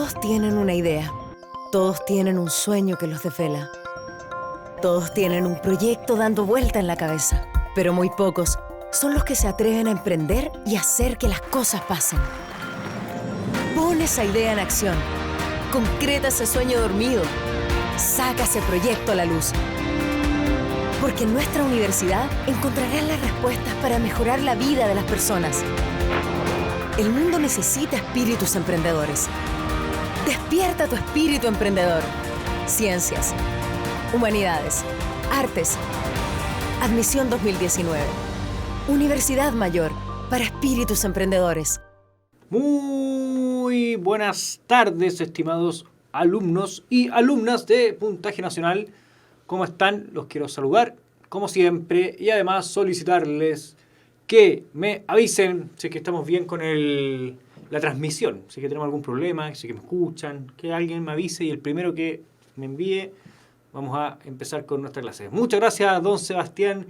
Todos tienen una idea. Todos tienen un sueño que los desvela. Todos tienen un proyecto dando vuelta en la cabeza. Pero muy pocos son los que se atreven a emprender y hacer que las cosas pasen. Pon esa idea en acción. Concreta ese sueño dormido. Saca ese proyecto a la luz. Porque en nuestra universidad encontrarás las respuestas para mejorar la vida de las personas. El mundo necesita espíritus emprendedores. Despierta tu espíritu emprendedor. Ciencias, humanidades, artes. Admisión 2019. Universidad Mayor para espíritus emprendedores. Muy buenas tardes, estimados alumnos y alumnas de Puntaje Nacional. ¿Cómo están? Los quiero saludar, como siempre, y además solicitarles que me avisen si es que estamos bien con la transmisión, si es que tenemos algún problema, si es que me escuchan, que alguien me avise y el primero que me envíe, vamos a empezar con nuestra clase. Muchas gracias, don Sebastián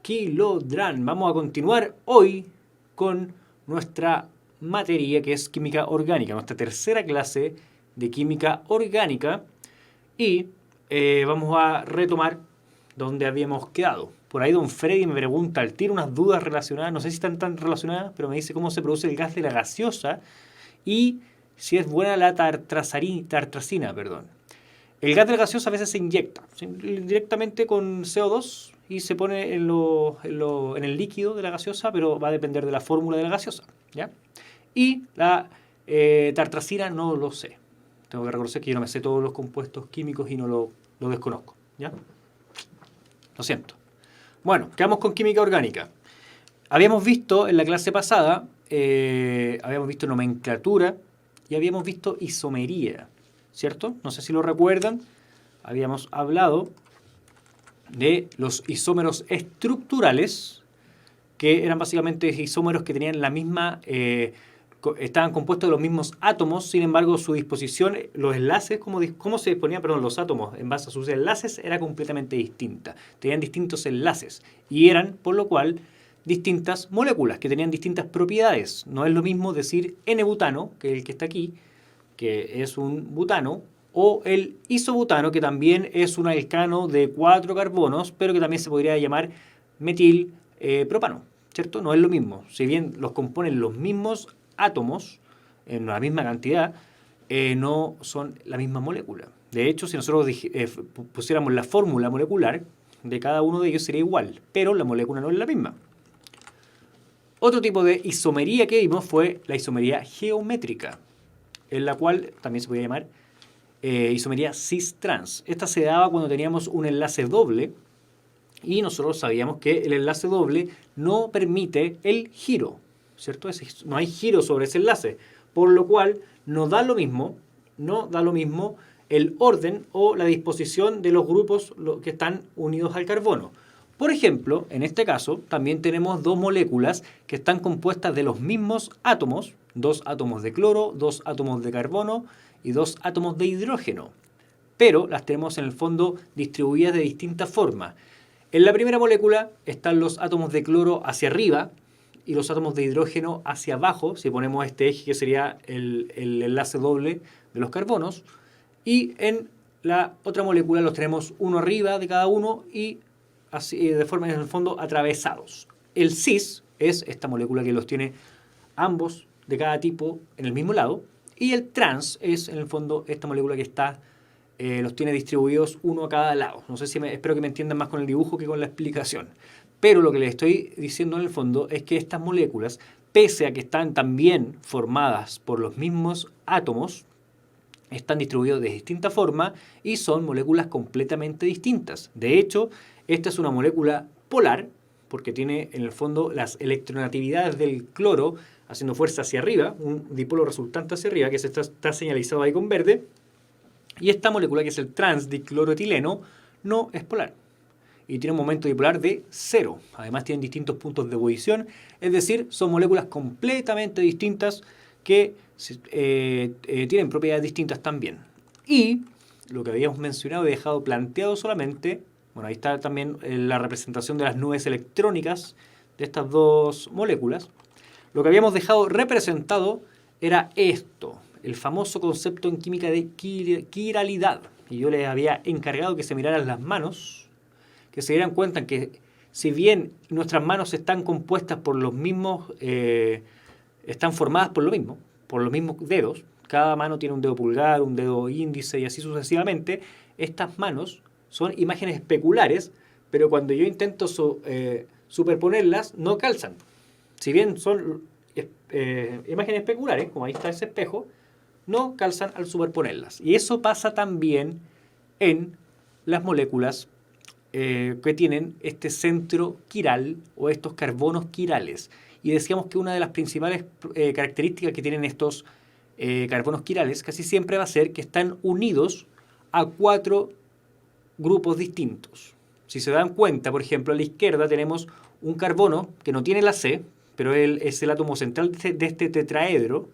Quilodrán. Vamos a continuar hoy con nuestra materia que es química orgánica, nuestra tercera clase de química orgánica, y vamos a retomar donde habíamos quedado. Por ahí don Freddy me pregunta, tiene unas dudas relacionadas, no sé si están tan relacionadas, pero me dice cómo se produce el gas de la gaseosa y si es buena la tartracina. El gas de la gaseosa a veces se inyecta directamente con CO2 y se pone en el líquido de la gaseosa, pero va a depender de la fórmula de la gaseosa, ¿ya? Y la tartracina no lo sé. Tengo que reconocer que yo no me sé todos los compuestos químicos y no lo desconozco, ¿ya? Lo siento. Bueno, quedamos con química orgánica. Habíamos visto en la clase pasada, habíamos visto nomenclatura y habíamos visto isomería, ¿cierto? No sé si lo recuerdan. Habíamos hablado de los isómeros estructurales, que eran básicamente isómeros que tenían la misma, estaban compuestos de los mismos átomos, sin embargo su disposición, los enlaces, cómo se disponían, los átomos en base a sus enlaces era completamente distinta. Tenían distintos enlaces y eran, por lo cual, distintas moléculas que tenían distintas propiedades. No es lo mismo decir N-butano, que es el que está aquí, que es un butano, o el isobutano, que también es un alcano de 4 carbonos, pero que también se podría llamar metil propano, ¿cierto? No es lo mismo. Si bien los componen los mismos átomos en la misma cantidad, no son la misma molécula. De hecho, si nosotros pusiéramos la fórmula molecular de cada uno de ellos sería igual, pero la molécula no es la misma. Otro tipo de isomería que vimos fue la isomería geométrica, en la cual también se podía llamar isomería cis-trans. Esta se daba cuando teníamos un enlace doble y nosotros sabíamos que el enlace doble no permite el giro, ¿cierto? No hay giro sobre ese enlace, por lo cual no da lo mismo el orden o la disposición de los grupos que están unidos al carbono. Por ejemplo, en este caso, también tenemos dos moléculas que están compuestas de los mismos átomos, 2 átomos de cloro, 2 átomos de carbono y 2 átomos de hidrógeno, pero las tenemos en el fondo distribuidas de distintas formas. En la primera molécula están los átomos de cloro hacia arriba y los átomos de hidrógeno hacia abajo, si ponemos este eje que sería el enlace doble de los carbonos, y en la otra molécula los tenemos uno arriba de cada uno y así de forma en el fondo atravesados. El cis es esta molécula que los tiene ambos de cada tipo en el mismo lado, y el trans es en el fondo esta molécula que está los tiene distribuidos uno a cada lado. No sé si espero que me entiendan más con el dibujo que con la explicación. Pero lo que les estoy diciendo en el fondo es que estas moléculas, pese a que están también formadas por los mismos átomos, están distribuidos de distinta forma y son moléculas completamente distintas. De hecho, esta es una molécula polar porque tiene en el fondo las electronegatividades del cloro haciendo fuerza hacia arriba, un dipolo resultante hacia arriba, que está señalizado ahí con verde. Y esta molécula, que es el transdicloroetileno, no es polar y tiene un momento dipolar de 0. Además tienen distintos puntos de ebullición, es decir, son moléculas completamente distintas que tienen propiedades distintas también. Y lo que habíamos mencionado y dejado planteado solamente, bueno, ahí está también la representación de las nubes electrónicas de estas dos moléculas. Lo que habíamos dejado representado era esto. el famoso concepto en química de quiralidad. Y yo les había encargado que se miraran las manos, que se dieran cuenta que si bien nuestras manos están compuestas por los mismos, están formadas por los mismos dedos, cada mano tiene un dedo pulgar, un dedo índice y así sucesivamente, estas manos son imágenes especulares, pero cuando yo intento superponerlas, no calzan. Si bien son imágenes especulares, como ahí está ese espejo, no calzan al superponerlas. Y eso pasa también en las moléculas que tienen este centro quiral o estos carbonos quirales. Y decíamos que una de las principales características que tienen estos carbonos quirales casi siempre va a ser que están unidos a 4 grupos distintos. Si se dan cuenta, por ejemplo, a la izquierda tenemos un carbono que no tiene la C, pero es el átomo central de este tetraedro,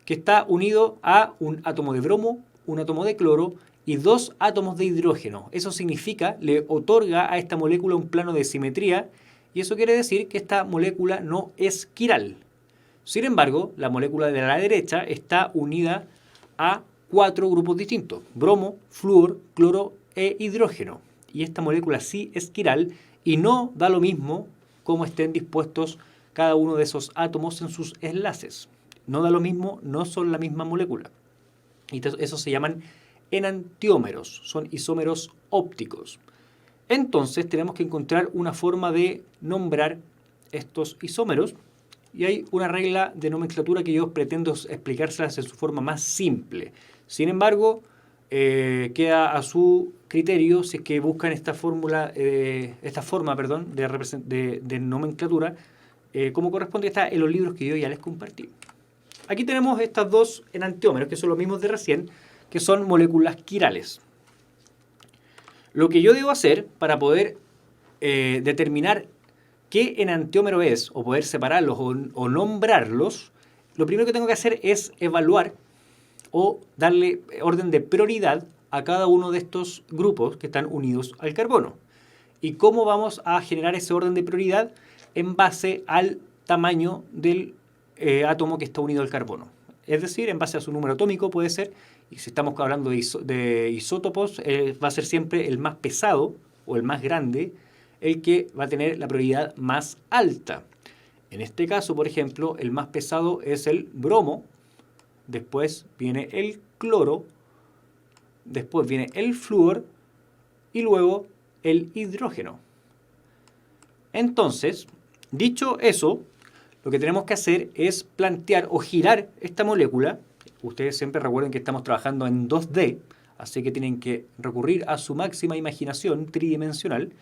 que está unido a un átomo de bromo, un átomo de cloro y 2 átomos de hidrógeno. Eso significa, le otorga a esta molécula un plano de simetría, y eso quiere decir que esta molécula no es quiral. Sin embargo, la molécula de la derecha está unida a 4 grupos distintos: bromo, flúor, cloro e hidrógeno. Y esta molécula sí es quiral y no da lo mismo cómo estén dispuestos cada uno de esos átomos en sus enlaces. No da lo mismo, no son la misma molécula. Y eso se llaman enantiómeros, son isómeros ópticos. Entonces tenemos que encontrar una forma de nombrar estos isómeros, y hay una regla de nomenclatura que yo pretendo explicárselas en su forma más simple. Sin embargo, queda a su criterio si es que buscan esta forma de nomenclatura como corresponde, está en los libros que yo ya les compartí. Aquí tenemos estas dos enantiómeros, que son los mismos de recién, que son moléculas quirales. Lo que yo debo hacer para poder determinar qué enantiómero es, o poder separarlos o nombrarlos, lo primero que tengo que hacer es evaluar o darle orden de prioridad a cada uno de estos grupos que están unidos al carbono. ¿Y cómo vamos a generar ese orden de prioridad? En base al tamaño del átomo que está unido al carbono. Es decir, en base a su número atómico puede ser, y si estamos hablando de isótopos, va a ser siempre el más pesado o el más grande el que va a tener la prioridad más alta. En este caso, por ejemplo, el más pesado es el bromo, después viene el cloro, después viene el flúor y luego el hidrógeno. Entonces, dicho eso, lo que tenemos que hacer es plantear o girar esta molécula. Ustedes siempre recuerden que estamos trabajando en 2D, así que tienen que recurrir a su máxima imaginación tridimensional.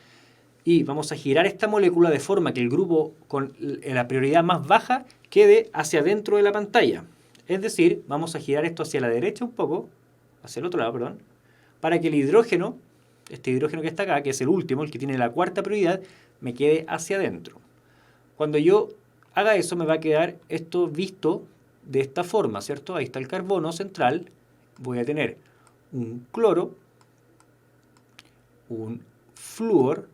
Y vamos a girar esta molécula de forma que el grupo con la prioridad más baja quede hacia adentro de la pantalla. Es decir, vamos a girar esto hacia la derecha un poco, hacia el otro lado, perdón, para que el hidrógeno, este hidrógeno que está acá, que es el último, el que tiene la cuarta prioridad, me quede hacia adentro. Cuando yo haga eso, me va a quedar esto visto de esta forma, ¿cierto? Ahí está el carbono central. Voy a tener un cloro, un flúor,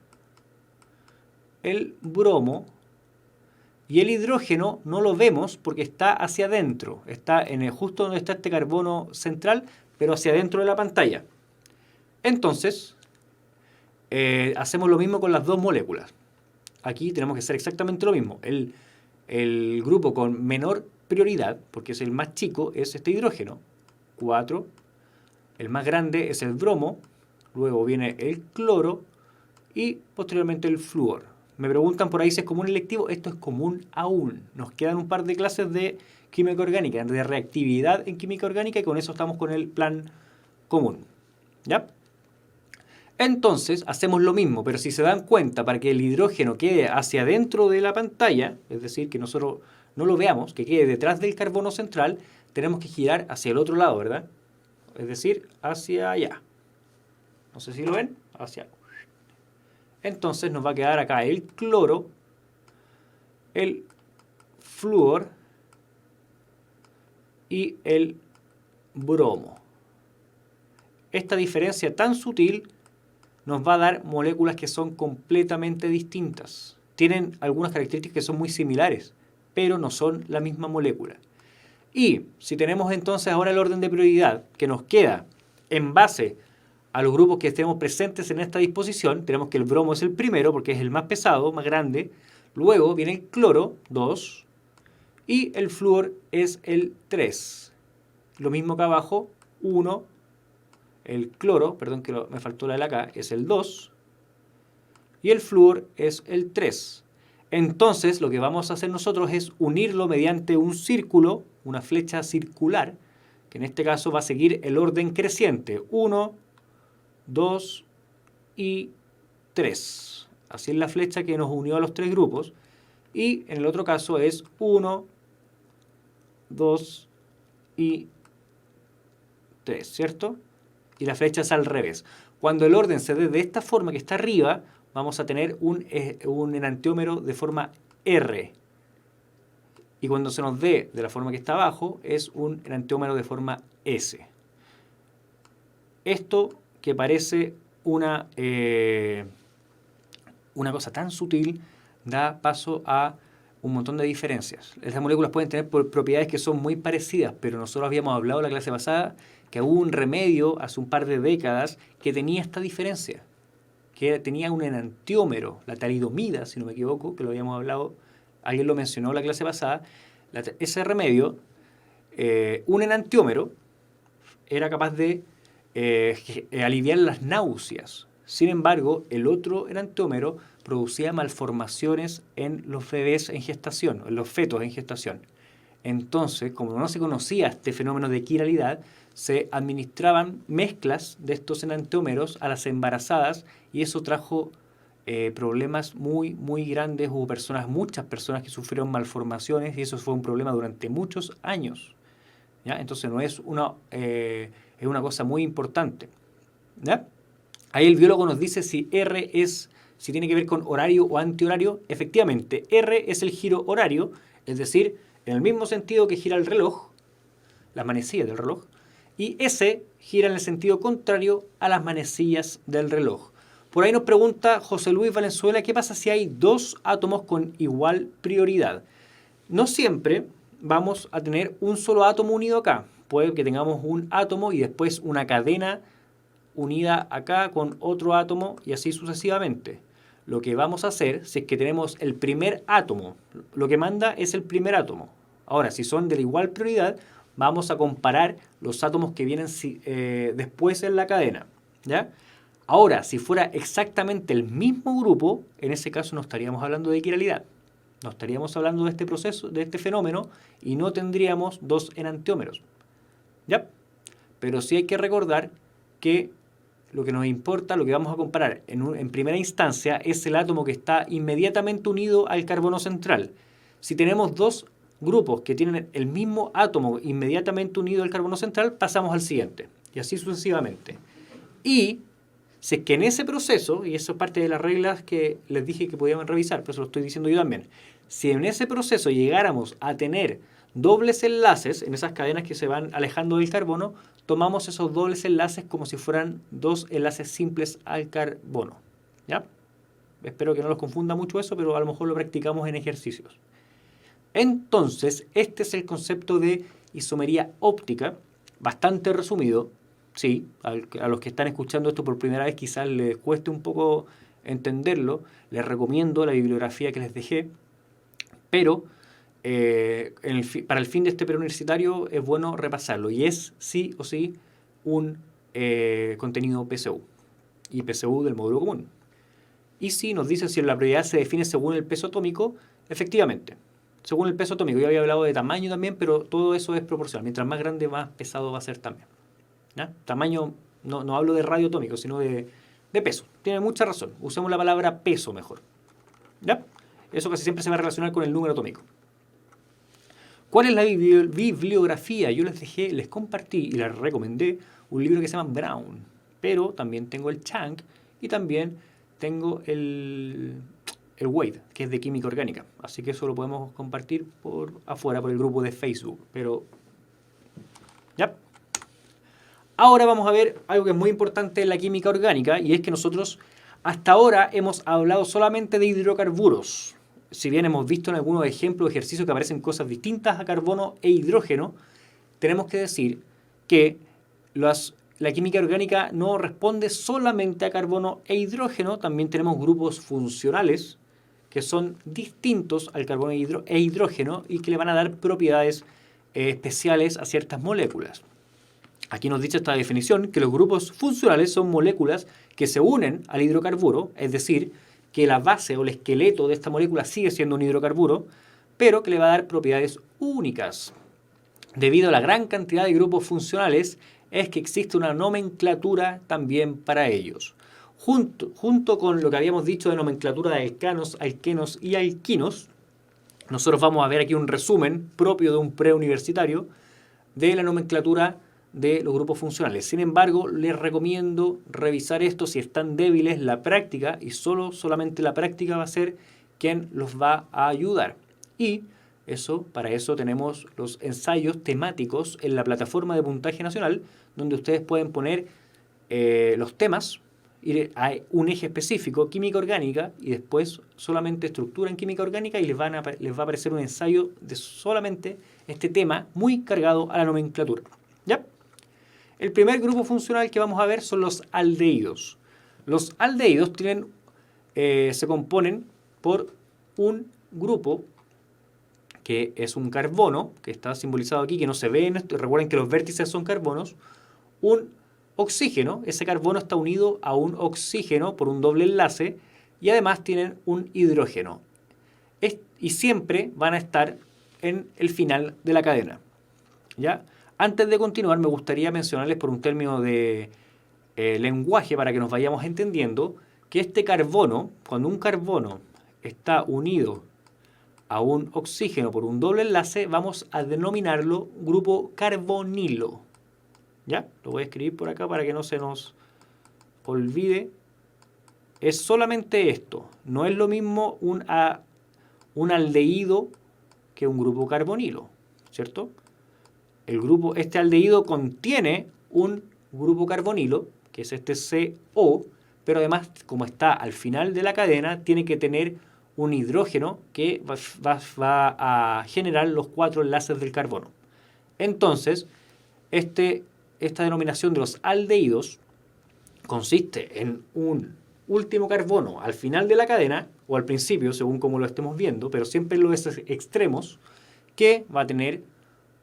el bromo, y el hidrógeno no lo vemos porque está hacia adentro. Está justo donde está este carbono central, pero hacia adentro de la pantalla. Entonces, hacemos lo mismo con las dos moléculas. Aquí tenemos que hacer exactamente lo mismo. El grupo con menor prioridad, porque es el más chico, es este hidrógeno, 4. El más grande es el bromo, luego viene el cloro y posteriormente el flúor. Me preguntan por ahí si es común electivo. Esto es común aún. Nos quedan un par de clases de química orgánica, de reactividad en química orgánica, y con eso estamos con el plan común. ¿Ya? Entonces, hacemos lo mismo, pero si se dan cuenta, para que el hidrógeno quede hacia adentro de la pantalla, es decir, que nosotros no lo veamos, que quede detrás del carbono central, tenemos que girar hacia el otro lado, ¿verdad? Es decir, hacia allá. No sé si lo ven, hacia allá. Entonces nos va a quedar acá el cloro, el flúor y el bromo. Esta diferencia tan sutil nos va a dar moléculas que son completamente distintas. Tienen algunas características que son muy similares, pero no son la misma molécula. Y si tenemos entonces ahora el orden de prioridad que nos queda en base a los grupos que estemos presentes en esta disposición, tenemos que el bromo es el primero porque es el más pesado, más grande. Luego viene el cloro, 2, y el flúor es el 3. Lo mismo que abajo, 1, el cloro, perdón que me faltó la de acá, es el 2, y el flúor es el 3. Entonces, lo que vamos a hacer nosotros es unirlo mediante un círculo, una flecha circular, que en este caso va a seguir el orden creciente, 1, 2 y 3. Así es la flecha que nos unió a los tres grupos. Y en el otro caso es 1, 2 y 3, ¿cierto? Y la flecha es al revés. Cuando el orden se dé de esta forma que está arriba, vamos a tener un enantiómero de forma R. Y cuando se nos dé de la forma que está abajo, es un enantiómero de forma S. Esto que parece una cosa tan sutil, da paso a un montón de diferencias. Estas moléculas pueden tener propiedades que son muy parecidas, pero nosotros habíamos hablado en la clase pasada que hubo un remedio hace un par de décadas que tenía esta diferencia, que tenía un enantiómero, la talidomida, si no me equivoco, que lo habíamos hablado, alguien lo mencionó en la clase pasada. Ese remedio, un enantiómero, era capaz de aliviar las náuseas. Sin embargo, el otro enantiómero producía malformaciones en los bebés en gestación, en los fetos en gestación. Entonces, como no se conocía este fenómeno de quiralidad, se administraban mezclas de estos enantiómeros a las embarazadas y eso trajo problemas muy, muy grandes. Hubo muchas personas que sufrieron malformaciones y eso fue un problema durante muchos años. ¿Ya? Entonces no es es una cosa muy importante. ¿Ya? Ahí el biólogo nos dice si si tiene que ver con horario o antihorario. Efectivamente, R es el giro horario, es decir, en el mismo sentido que gira el reloj, las manecillas del reloj, y S gira en el sentido contrario a las manecillas del reloj. Por ahí nos pregunta José Luis Valenzuela, ¿qué pasa si hay dos átomos con igual prioridad? No siempre vamos a tener un solo átomo unido acá. Puede que tengamos un átomo y después una cadena unida acá con otro átomo y así sucesivamente. Lo que vamos a hacer, si es que tenemos el primer átomo, lo que manda es el primer átomo. Ahora, si son de la igual prioridad, vamos a comparar los átomos que vienen después en la cadena, ¿ya? Ahora, si fuera exactamente el mismo grupo, en ese caso no estaríamos hablando de quiralidad. No estaríamos hablando de este proceso, de este fenómeno, y no tendríamos dos enantiómeros, ¿ya? Pero sí hay que recordar que lo que nos importa, lo que vamos a comparar en primera instancia, es el átomo que está inmediatamente unido al carbono central. Si tenemos dos grupos que tienen el mismo átomo inmediatamente unido al carbono central, pasamos al siguiente, y así sucesivamente. Y si es que en ese proceso, y eso es parte de las reglas que les dije que podíamos revisar, pero eso lo estoy diciendo yo también, si en ese proceso llegáramos a tener dobles enlaces, en esas cadenas que se van alejando del carbono, tomamos esos dobles enlaces como si fueran dos enlaces simples al carbono, ¿ya? Espero que no los confunda mucho eso, pero a lo mejor lo practicamos en ejercicios. Entonces, este es el concepto de isomería óptica, bastante resumido. Sí, a los que están escuchando esto por primera vez quizás les cueste un poco entenderlo. Les recomiendo la bibliografía que les dejé, pero para el fin de este preuniversitario es bueno repasarlo. Y es sí o sí un contenido PSU. Y PSU del módulo común. Y si nos dice si la prioridad se define según el peso atómico, efectivamente. Según el peso atómico. Yo había hablado de tamaño también, pero todo eso es proporcional. Mientras más grande, más pesado va a ser también. ¿Ya? Tamaño, no hablo de radio atómico, sino de peso. Tiene mucha razón. Usemos la palabra peso mejor. ¿Ya? Eso casi siempre se va a relacionar con el número atómico. ¿Cuál es la bibliografía? Yo les compartí y les recomendé un libro que se llama Brown. Pero también tengo el Chang y también tengo el Wade, que es de química orgánica. Así que eso lo podemos compartir por afuera, por el grupo de Facebook. Pero, ya. Ahora vamos a ver algo que es muy importante en la química orgánica, y es que nosotros hasta ahora hemos hablado solamente de hidrocarburos. si bien hemos visto en algunos ejemplos de ejercicios que aparecen cosas distintas a carbono e hidrógeno, tenemos que decir que la química orgánica no responde solamente a carbono e hidrógeno, también tenemos grupos funcionales que son distintos al carbono e hidrógeno y que le van a dar propiedades especiales a ciertas moléculas. Aquí nos dice esta definición que los grupos funcionales son moléculas que se unen al hidrocarburo, es decir, que la base o el esqueleto de esta molécula sigue siendo un hidrocarburo, pero que le va a dar propiedades únicas. Debido a la gran cantidad de grupos funcionales, es que existe una nomenclatura también para ellos. Junto con lo que habíamos dicho de nomenclatura de alcanos, alquenos y alquinos, nosotros vamos a ver aquí un resumen propio de un preuniversitario de la nomenclatura de los grupos funcionales. Sin embargo, les recomiendo revisar esto si están débiles. La práctica, y solamente la práctica va a ser quien los va a ayudar. Y para eso tenemos los ensayos temáticos en la plataforma de Puntaje Nacional, donde ustedes pueden poner los temas, hay un eje específico, química orgánica, y después solamente estructura en química orgánica, y les va a aparecer un ensayo de solamente este tema muy cargado a la nomenclatura. ¿Ya? El primer grupo funcional que vamos a ver son los aldehídos. Los aldehídos se componen por un grupo que es un carbono, que está simbolizado aquí, que no se ve en esto. Recuerden que los vértices son carbonos. Un oxígeno, ese carbono está unido a un oxígeno por un doble enlace, y además tienen un hidrógeno. Y siempre van a estar en el final de la cadena. ¿Ya? Antes de continuar, me gustaría mencionarles por un término de lenguaje, para que nos vayamos entendiendo, que este carbono, cuando un carbono está unido a un oxígeno por un doble enlace, vamos a denominarlo grupo carbonilo. ¿Ya? Lo voy a escribir por acá para que no se nos olvide. Es solamente esto. No es lo mismo un aldehído que un grupo carbonilo, ¿cierto? Este aldehído contiene un grupo carbonilo, que es este CO, pero además, como está al final de la cadena, tiene que tener un hidrógeno que va a generar los 4 enlaces del carbono. Entonces, esta denominación de los aldehídos consiste en un último carbono al final de la cadena, o al principio, según como lo estemos viendo, pero siempre en los extremos, que va a tener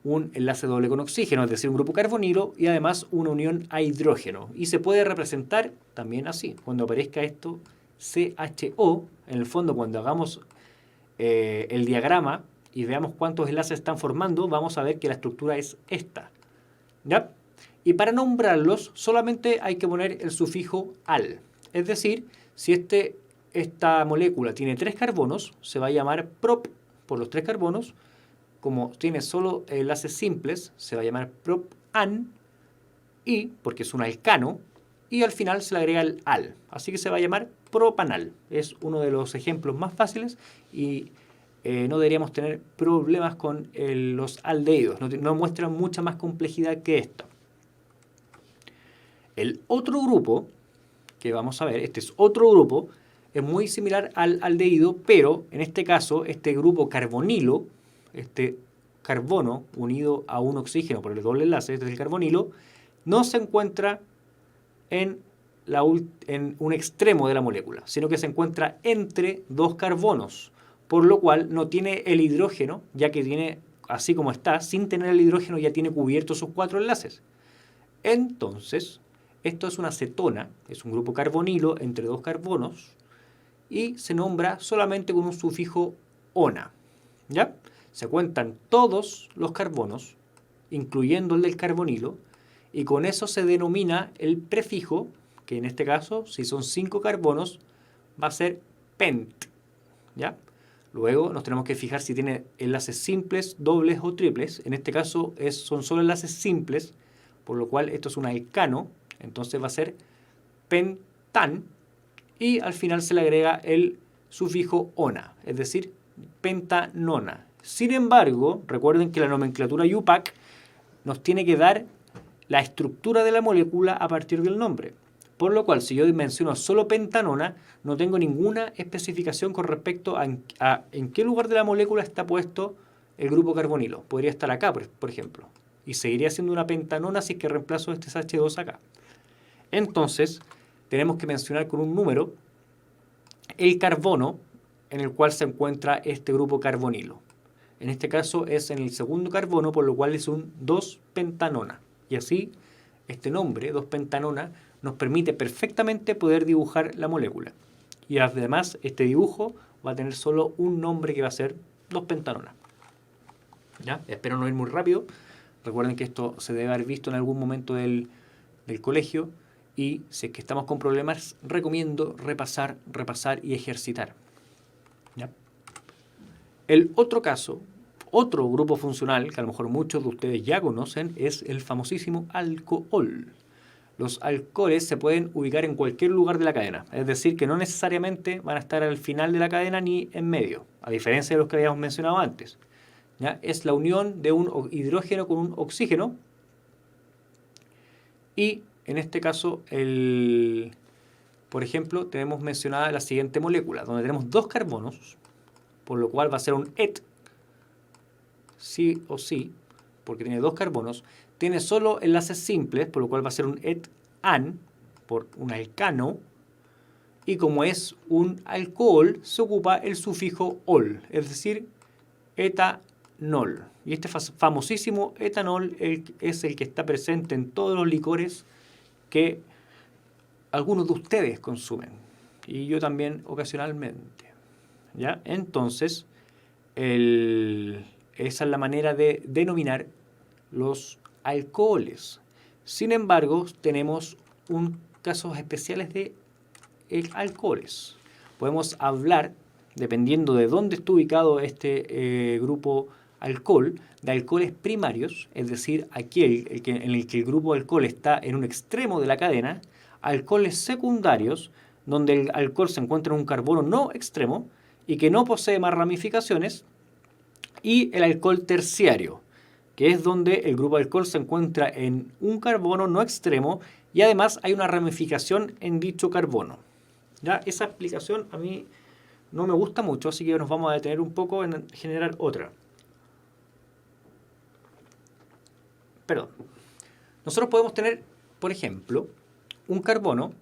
un enlace doble con oxígeno, es decir, un grupo carbonilo, y además una unión a hidrógeno. Y se puede representar también así, cuando aparezca esto CHO, en el fondo cuando hagamos el diagrama y veamos cuántos enlaces están formando, vamos a ver que la estructura es esta. ¿Ya? Y para nombrarlos solamente hay que poner el sufijo al. Es decir, si esta molécula tiene 3 carbonos, se va a llamar prop por los 3 carbonos. Como tiene solo enlaces simples, se va a llamar propan, y porque es un alcano, y al final se le agrega el al. Así que se va a llamar propanal. Es uno de los ejemplos más fáciles y no deberíamos tener problemas con los aldehídos. No muestran mucha más complejidad que esta. El otro grupo que vamos a ver, este es otro grupo, es muy similar al aldehído, pero en este caso, este grupo carbonilo, este carbono unido a un oxígeno por el doble enlace, este es el carbonilo, no se encuentra en un extremo de la molécula, sino que se encuentra entre 2 carbonos, por lo cual no tiene el hidrógeno, ya que tiene, así como está, sin tener el hidrógeno ya tiene cubiertos sus 4 enlaces. Entonces, esto es una cetona, es un grupo carbonilo entre 2 carbonos, y se nombra solamente con un sufijo ona. ¿Ya? Se cuentan todos los carbonos, incluyendo el del carbonilo, y con eso se denomina el prefijo, que en este caso, si son 5 carbonos, va a ser pent. ¿Ya? Luego nos tenemos que fijar si tiene enlaces simples, dobles o triples. En este caso son solo enlaces simples, por lo cual esto es un alcano, entonces va a ser pentan, y al final se le agrega el sufijo ona, es decir, pentanona. Sin embargo, recuerden que la nomenclatura IUPAC nos tiene que dar la estructura de la molécula a partir del nombre. Por lo cual, si yo menciono solo pentanona, no tengo ninguna especificación con respecto a en qué lugar de la molécula está puesto el grupo carbonilo. Podría estar acá, por ejemplo. Y seguiría siendo una pentanona si es que reemplazo este H2 acá. Entonces, tenemos que mencionar con un número el carbono en el cual se encuentra este grupo carbonilo. En este caso es en el segundo carbono, por lo cual es un 2-pentanona. Y así, este nombre, 2-pentanona, nos permite perfectamente poder dibujar la molécula. Y además, este dibujo va a tener solo un nombre que va a ser 2-pentanona. ¿Ya? Espero no ir muy rápido. Recuerden que esto se debe haber visto en algún momento del colegio. Y si es que estamos con problemas, recomiendo repasar y ejercitar. ¿Ya? El otro caso, otro grupo funcional que a lo mejor muchos de ustedes ya conocen, es el famosísimo alcohol. Los alcoholes se pueden ubicar en cualquier lugar de la cadena, es decir, que no necesariamente van a estar al final de la cadena ni en medio, a diferencia de los que habíamos mencionado antes. ¿Ya? Es la unión de un hidrógeno con un oxígeno y en este caso, por ejemplo, tenemos mencionada la siguiente molécula, donde tenemos 2 carbonos, por lo cual va a ser un et, sí o sí, porque tiene 2 carbonos. Tiene solo enlaces simples, por lo cual va a ser un et-an, por un alcano. Y como es un alcohol, se ocupa el sufijo ol, es decir, etanol. Y este famosísimo etanol es el que está presente en todos los licores que algunos de ustedes consumen. Y yo también ocasionalmente. ¿Ya? Entonces, esa es la manera de denominar los alcoholes. Sin embargo, tenemos casos especiales de alcoholes. Podemos hablar, dependiendo de dónde está ubicado este grupo alcohol, de alcoholes primarios, es decir, aquel en el que el grupo alcohol está en un extremo de la cadena, alcoholes secundarios, donde el alcohol se encuentra en un carbono no extremo y que no posee más ramificaciones, y el alcohol terciario, que es donde el grupo alcohol se encuentra en un carbono no extremo y además hay una ramificación en dicho carbono. ¿Ya? Esa explicación a mí no me gusta mucho, así que nos vamos a detener un poco en generar otra. Perdón. Nosotros podemos tener, por ejemplo, un carbono.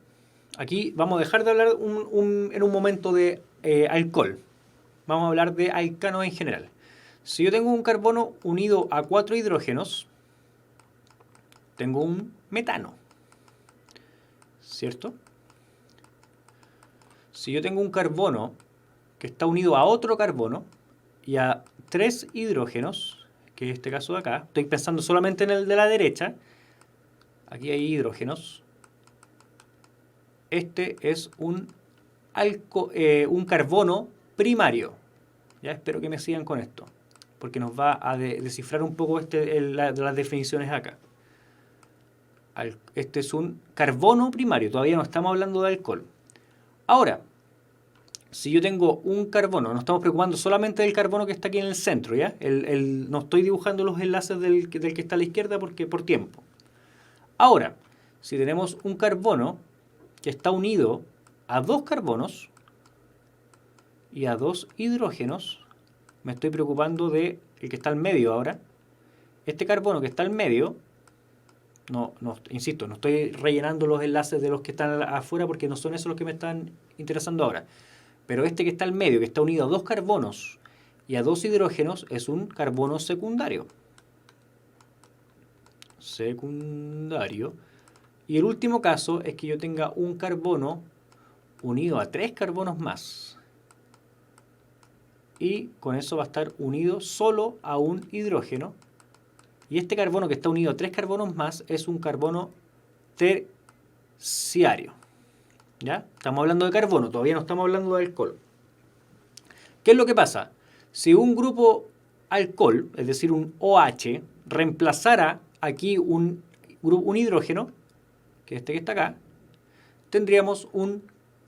Aquí vamos a dejar de hablar en un momento de alcohol. Vamos a hablar de alcanos en general. Si yo tengo un carbono unido a 4 hidrógenos, tengo un metano, ¿cierto? Si yo tengo un carbono que está unido a otro carbono y a 3 hidrógenos, que es este caso de acá, estoy pensando solamente en el de la derecha, aquí hay hidrógenos, este es un carbono primario. Ya espero que me sigan con esto, porque nos va a descifrar un poco las definiciones acá. Este es un carbono primario, todavía no estamos hablando de alcohol. Ahora, si yo tengo un carbono, nos estamos preocupando solamente del carbono que está aquí en el centro, ¿ya? No estoy dibujando los enlaces del que está a la izquierda porque por tiempo. Ahora, si tenemos un carbono que está unido a 2 carbonos y a 2 hidrógenos, me estoy preocupando del que está al medio ahora. Este carbono que está al medio, insisto, no estoy rellenando los enlaces de los que están afuera porque no son esos los que me están interesando ahora. Pero este que está al medio, que está unido a 2 carbonos y a 2 hidrógenos, es un carbono secundario. Y el último caso es que yo tenga un carbono unido a 3 carbonos más. Y con eso va a estar unido solo a un hidrógeno. Y este carbono que está unido a 3 carbonos más es un carbono terciario. ¿Ya? Estamos hablando de carbono, todavía no estamos hablando de alcohol. ¿Qué es lo que pasa? Si un grupo alcohol, es decir, un OH, reemplazara aquí un hidrógeno, que es este que está acá, tendríamos un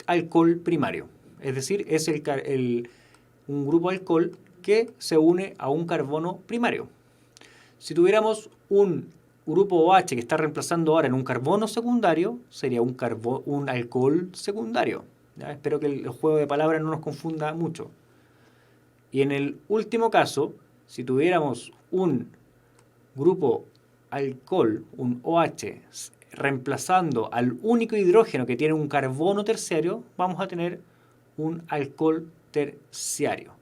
alcohol primario. Es decir, es un grupo alcohol que se une a un carbono primario. Si tuviéramos un grupo OH que está reemplazando ahora en un carbono secundario sería un alcohol secundario. ¿Ya? Espero que el juego de palabras no nos confunda mucho. Y en el último caso, si tuviéramos un grupo alcohol, un OH, reemplazando al único hidrógeno que tiene un carbono terciario, vamos a tener un alcohol terciario.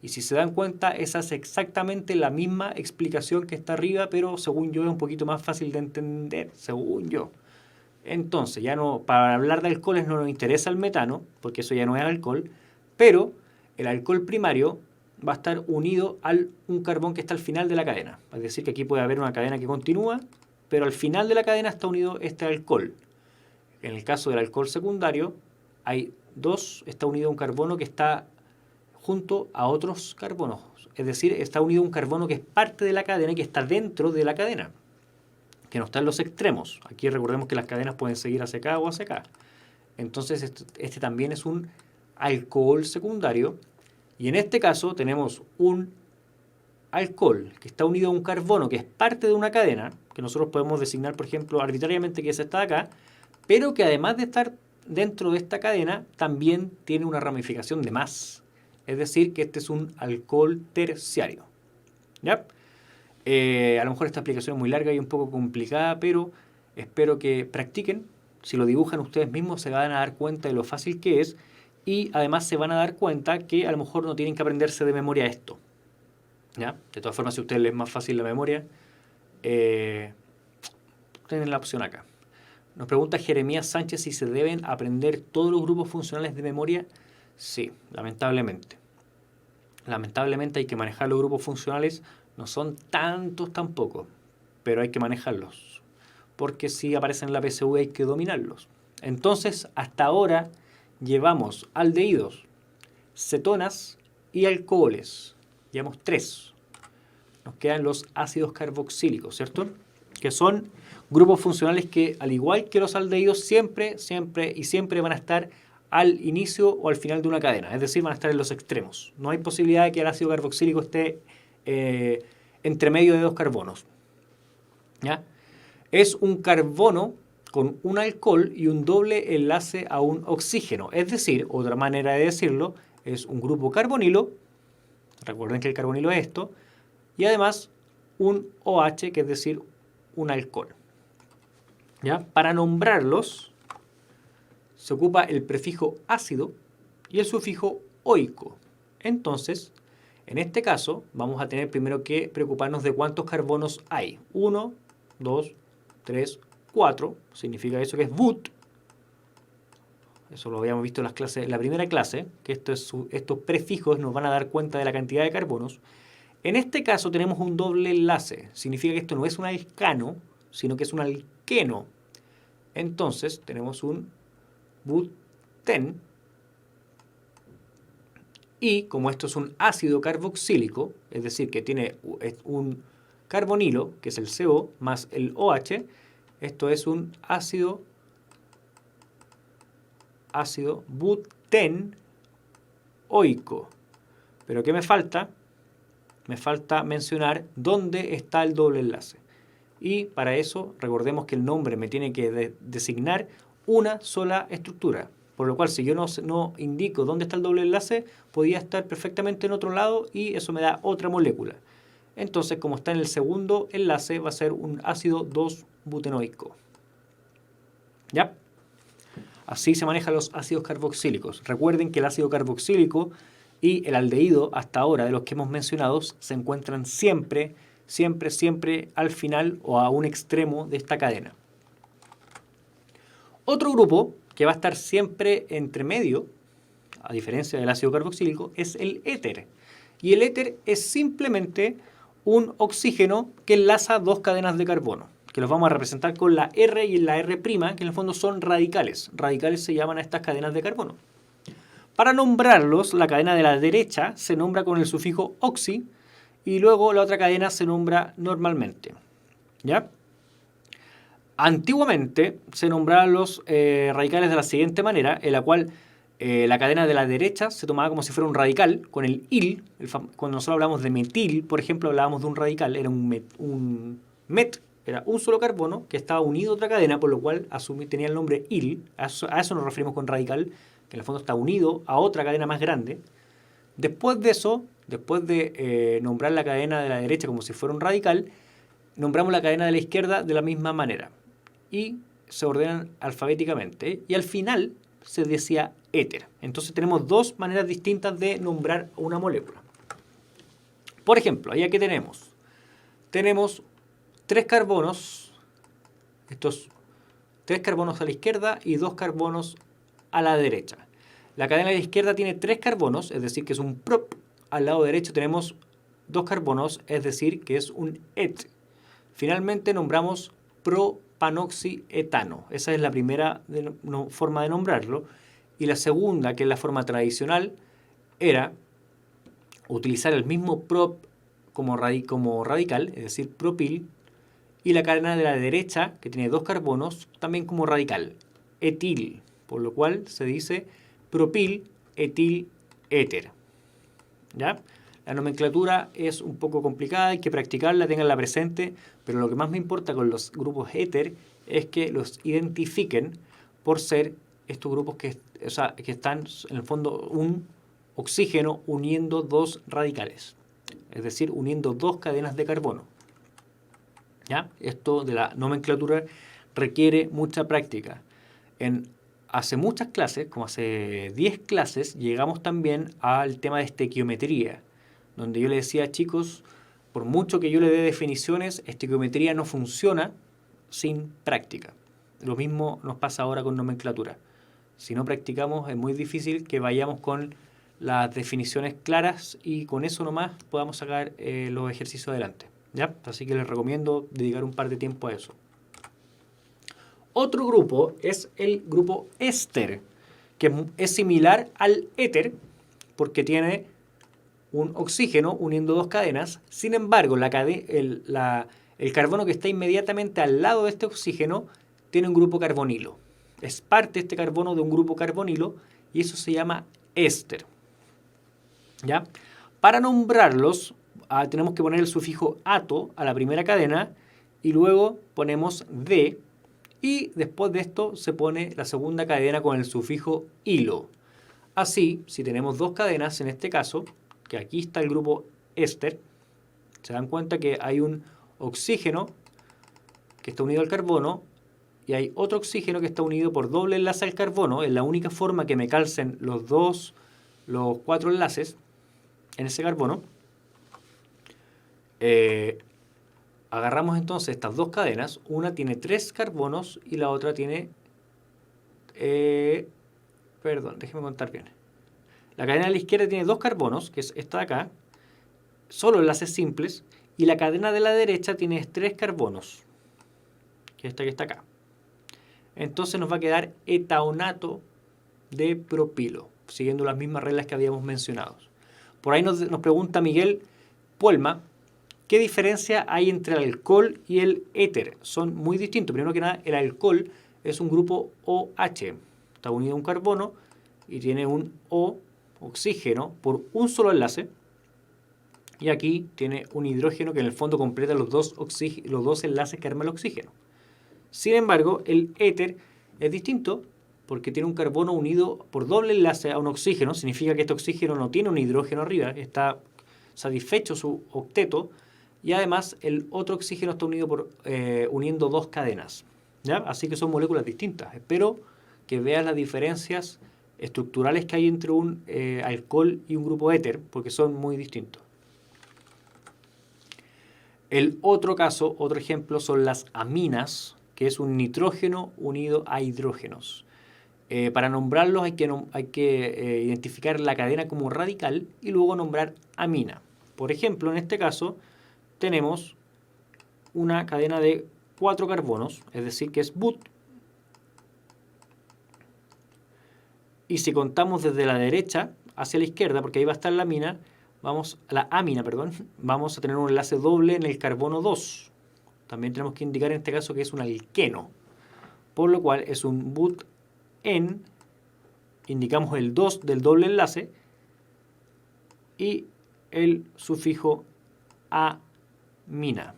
Y si se dan cuenta, esa es exactamente la misma explicación que está arriba, pero según yo es un poquito más fácil de entender, según yo. Entonces, ya no, para hablar de alcoholes no nos interesa el metano, porque eso ya no es alcohol, pero el alcohol primario va a estar unido a un carbón que está al final de la cadena. Es decir, que aquí puede haber una cadena que continúa, pero al final de la cadena está unido este alcohol. En el caso del alcohol secundario, está unido a un carbono que está junto a otros carbonos. Es decir, está unido a un carbono que es parte de la cadena y que está dentro de la cadena, que no está en los extremos. Aquí recordemos que las cadenas pueden seguir hacia acá o hacia acá. Entonces este también es un alcohol secundario. Y en este caso tenemos un alcohol que está unido a un carbono que es parte de una cadena, que nosotros podemos designar, por ejemplo, arbitrariamente que es esta de acá, pero que además de estar dentro de esta cadena, también tiene una ramificación de más. Es decir, que este es un alcohol terciario. ¿Ya? A lo mejor esta explicación es muy larga y un poco complicada, pero espero que practiquen. Si lo dibujan ustedes mismos se van a dar cuenta de lo fácil que es y además se van a dar cuenta que a lo mejor no tienen que aprenderse de memoria esto. ¿Ya? De todas formas, si a ustedes les es más fácil la memoria, tienen la opción acá. Nos pregunta Jeremías Sánchez si se deben aprender todos los grupos funcionales de memoria. Sí, lamentablemente. Lamentablemente hay que manejar los grupos funcionales. No son tantos tampoco, pero hay que manejarlos. Porque si aparecen en la PSU hay que dominarlos. Entonces, hasta ahora llevamos aldehídos, cetonas y alcoholes. Llevamos 3. Nos quedan los ácidos carboxílicos, ¿cierto? Que son grupos funcionales que, al igual que los aldehídos, siempre van a estar al inicio o al final de una cadena. Es decir, van a estar en los extremos. No hay posibilidad de que el ácido carboxílico esté entre medio de 2 carbonos. ¿Ya? Es un carbono con un alcohol y un doble enlace a un oxígeno. Es decir, otra manera de decirlo, es un grupo carbonilo. Recuerden que el carbonilo es esto. Y además un OH, que es decir, un alcohol. ¿Ya? Para nombrarlos se ocupa el prefijo ácido y el sufijo oico. Entonces, en este caso, vamos a tener primero que preocuparnos de cuántos carbonos hay. 1, 2, 3, 4. Significa eso que es but. Eso lo habíamos visto en las clases, la primera clase, que estos prefijos nos van a dar cuenta de la cantidad de carbonos. En este caso tenemos un doble enlace. Significa que esto no es un alcano, sino que es un alqueno. Entonces tenemos un butén. Y como esto es un ácido carboxílico, es decir, que tiene un carbonilo, que es el CO, más el OH, esto es un ácido buténoico. ¿Pero qué me falta? Me falta mencionar dónde está el doble enlace. Y para eso, recordemos que el nombre me tiene que designar una sola estructura. Por lo cual, si yo no indico dónde está el doble enlace, podría estar perfectamente en otro lado y eso me da otra molécula. Entonces, como está en el segundo enlace, va a ser un ácido 2-butenoico. ¿Ya? Así se manejan los ácidos carboxílicos. Recuerden que el ácido carboxílico y el aldehído, hasta ahora, de los que hemos mencionado, se encuentran siempre al final o a un extremo de esta cadena. Otro grupo que va a estar siempre entre medio, a diferencia del ácido carboxílico, es el éter. Y el éter es simplemente un oxígeno que enlaza 2 cadenas de carbono, que los vamos a representar con la R y la R', que en el fondo son radicales. Radicales se llaman a estas cadenas de carbono. Para nombrarlos, la cadena de la derecha se nombra con el sufijo oxi y luego la otra cadena se nombra normalmente. ¿Ya? Antiguamente se nombraban los radicales de la siguiente manera, en la cual la cadena de la derecha se tomaba como si fuera un radical con el il. Cuando nosotros hablamos de metil, por ejemplo, hablábamos de un radical, era un met era un solo carbono que estaba unido a otra cadena, por lo cual tenía el nombre IL. A eso nos referimos con radical, que en el fondo está unido a otra cadena más grande. Después de eso, después de nombrar la cadena de la derecha como si fuera un radical, nombramos la cadena de la izquierda de la misma manera. Y se ordenan alfabéticamente. Y al final se decía éter. Entonces tenemos dos maneras distintas de nombrar una molécula. Por ejemplo, allá que tenemos. Tenemos 3 carbonos. Estos 3 carbonos a la izquierda y 2 carbonos a la derecha. La cadena de la izquierda tiene 3 carbonos, es decir, que es un prop. Al lado derecho tenemos 2 carbonos, es decir, que es un et. Finalmente nombramos propanoxietano. Esa es la primera forma de nombrarlo. Y la segunda, que es la forma tradicional, era utilizar el mismo prop como radical, es decir, propil, y la cadena de la derecha, que tiene 2 carbonos, también como radical, etil, por lo cual se dice propil, etil, éter. ¿Ya? La nomenclatura es un poco complicada, hay que practicarla, tenganla presente, pero lo que más me importa con los grupos éter es que los identifiquen por ser estos grupos que están en el fondo un oxígeno uniendo 2 radicales, es decir, uniendo 2 cadenas de carbono. ¿Ya? Esto de la nomenclatura requiere mucha práctica. Hace muchas clases, como hace 10 clases, llegamos también al tema de estequiometría, donde yo le decía, chicos, por mucho que yo le dé definiciones, estequiometría no funciona sin práctica. Lo mismo nos pasa ahora con nomenclatura. Si no practicamos, es muy difícil que vayamos con las definiciones claras y con eso nomás podamos sacar los ejercicios adelante. ¿Ya? Así que les recomiendo dedicar un par de tiempo a eso. Otro grupo es el grupo éster, que es similar al éter porque tiene un oxígeno uniendo 2 cadenas. Sin embargo, el carbono que está inmediatamente al lado de este oxígeno tiene un grupo carbonilo. Es parte este carbono de un grupo carbonilo y eso se llama éster. ¿Ya? Para nombrarlos tenemos que poner el sufijo ato a la primera cadena y luego ponemos de y después de esto se pone la segunda cadena con el sufijo ilo. Así, si tenemos 2 cadenas en este caso, que aquí está el grupo éster, se dan cuenta que hay un oxígeno que está unido al carbono y hay otro oxígeno que está unido por doble enlace al carbono. Es la única forma que me calcen los 4 enlaces en ese carbono. Agarramos entonces estas 2 cadenas. Una tiene 3 carbonos y la otra tiene... déjeme contar bien. La cadena de la izquierda tiene 2 carbonos, que es esta de acá, solo enlaces simples, y la cadena de la derecha tiene 3 carbonos, que es esta que está acá. Entonces nos va a quedar etaonato de propilo, siguiendo las mismas reglas que habíamos mencionado. Por ahí nos pregunta Miguel Puelma, ¿qué diferencia hay entre el alcohol y el éter? Son muy distintos. Primero que nada, el alcohol es un grupo OH, está unido a un carbono y tiene un O, oxígeno, por un solo enlace. Y aquí tiene un hidrógeno que en el fondo completa los dos enlaces que arma el oxígeno. Sin embargo, el éter es distinto porque tiene un carbono unido por doble enlace a un oxígeno. Significa que este oxígeno no tiene un hidrógeno arriba, está satisfecho su octeto. Y además el otro oxígeno está unido uniendo 2 cadenas. ¿Ya? Así que son moléculas distintas. Espero que veas las diferencias estructurales que hay entre un alcohol y un grupo éter, porque son muy distintos. El otro ejemplo son las aminas, que es un nitrógeno unido a hidrógenos. Para nombrarlos hay que identificar la cadena como radical y luego nombrar amina. Por ejemplo, en este caso tenemos una cadena de 4 carbonos, es decir, que es but. Y si contamos desde la derecha hacia la izquierda, porque ahí va a estar la amina, vamos a tener un enlace doble en el carbono 2. También tenemos que indicar en este caso que es un alqueno, por lo cual es un but-en, indicamos el 2 del doble enlace, y el sufijo amina.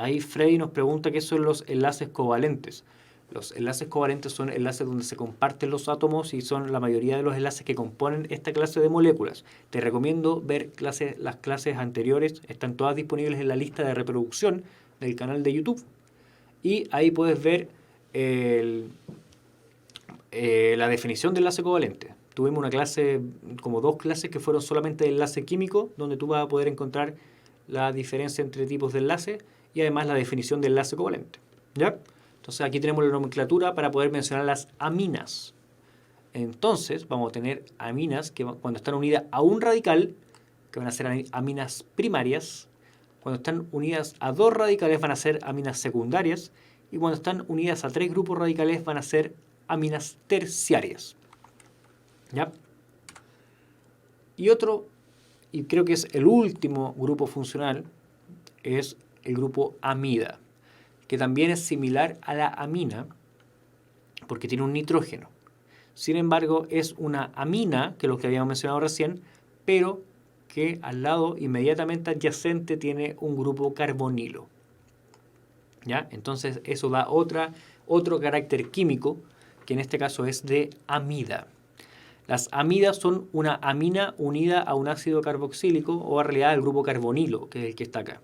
Ahí Freddy nos pregunta qué son los enlaces covalentes. Los enlaces covalentes son enlaces donde se comparten los átomos y son la mayoría de los enlaces que componen esta clase de moléculas. Te recomiendo ver las clases anteriores, están todas disponibles en la lista de reproducción del canal de YouTube. Y ahí puedes ver la definición de enlace covalente. Tuvimos una clase, como 2 clases que fueron solamente de enlace químico, donde tú vas a poder encontrar la diferencia entre tipos de enlace y además la definición de enlace covalente. ¿Ya? Entonces aquí tenemos la nomenclatura para poder mencionar las aminas. Entonces vamos a tener aminas que cuando están unidas a un radical, que van a ser aminas primarias. Cuando están unidas a 2 radicales van a ser aminas secundarias. Y cuando están unidas a 3 grupos radicales van a ser aminas terciarias. ¿Ya? Y otro, y creo que es el último grupo funcional, es el grupo amida, que también es similar a la amina, porque tiene un nitrógeno. Sin embargo, es una amina, que es lo que habíamos mencionado recién, pero que al lado inmediatamente adyacente tiene un grupo carbonilo. ¿Ya? Entonces eso da otro carácter químico, que en este caso es de amida. Las amidas son una amina unida a un ácido carboxílico o en realidad al grupo carbonilo, que es el que está acá.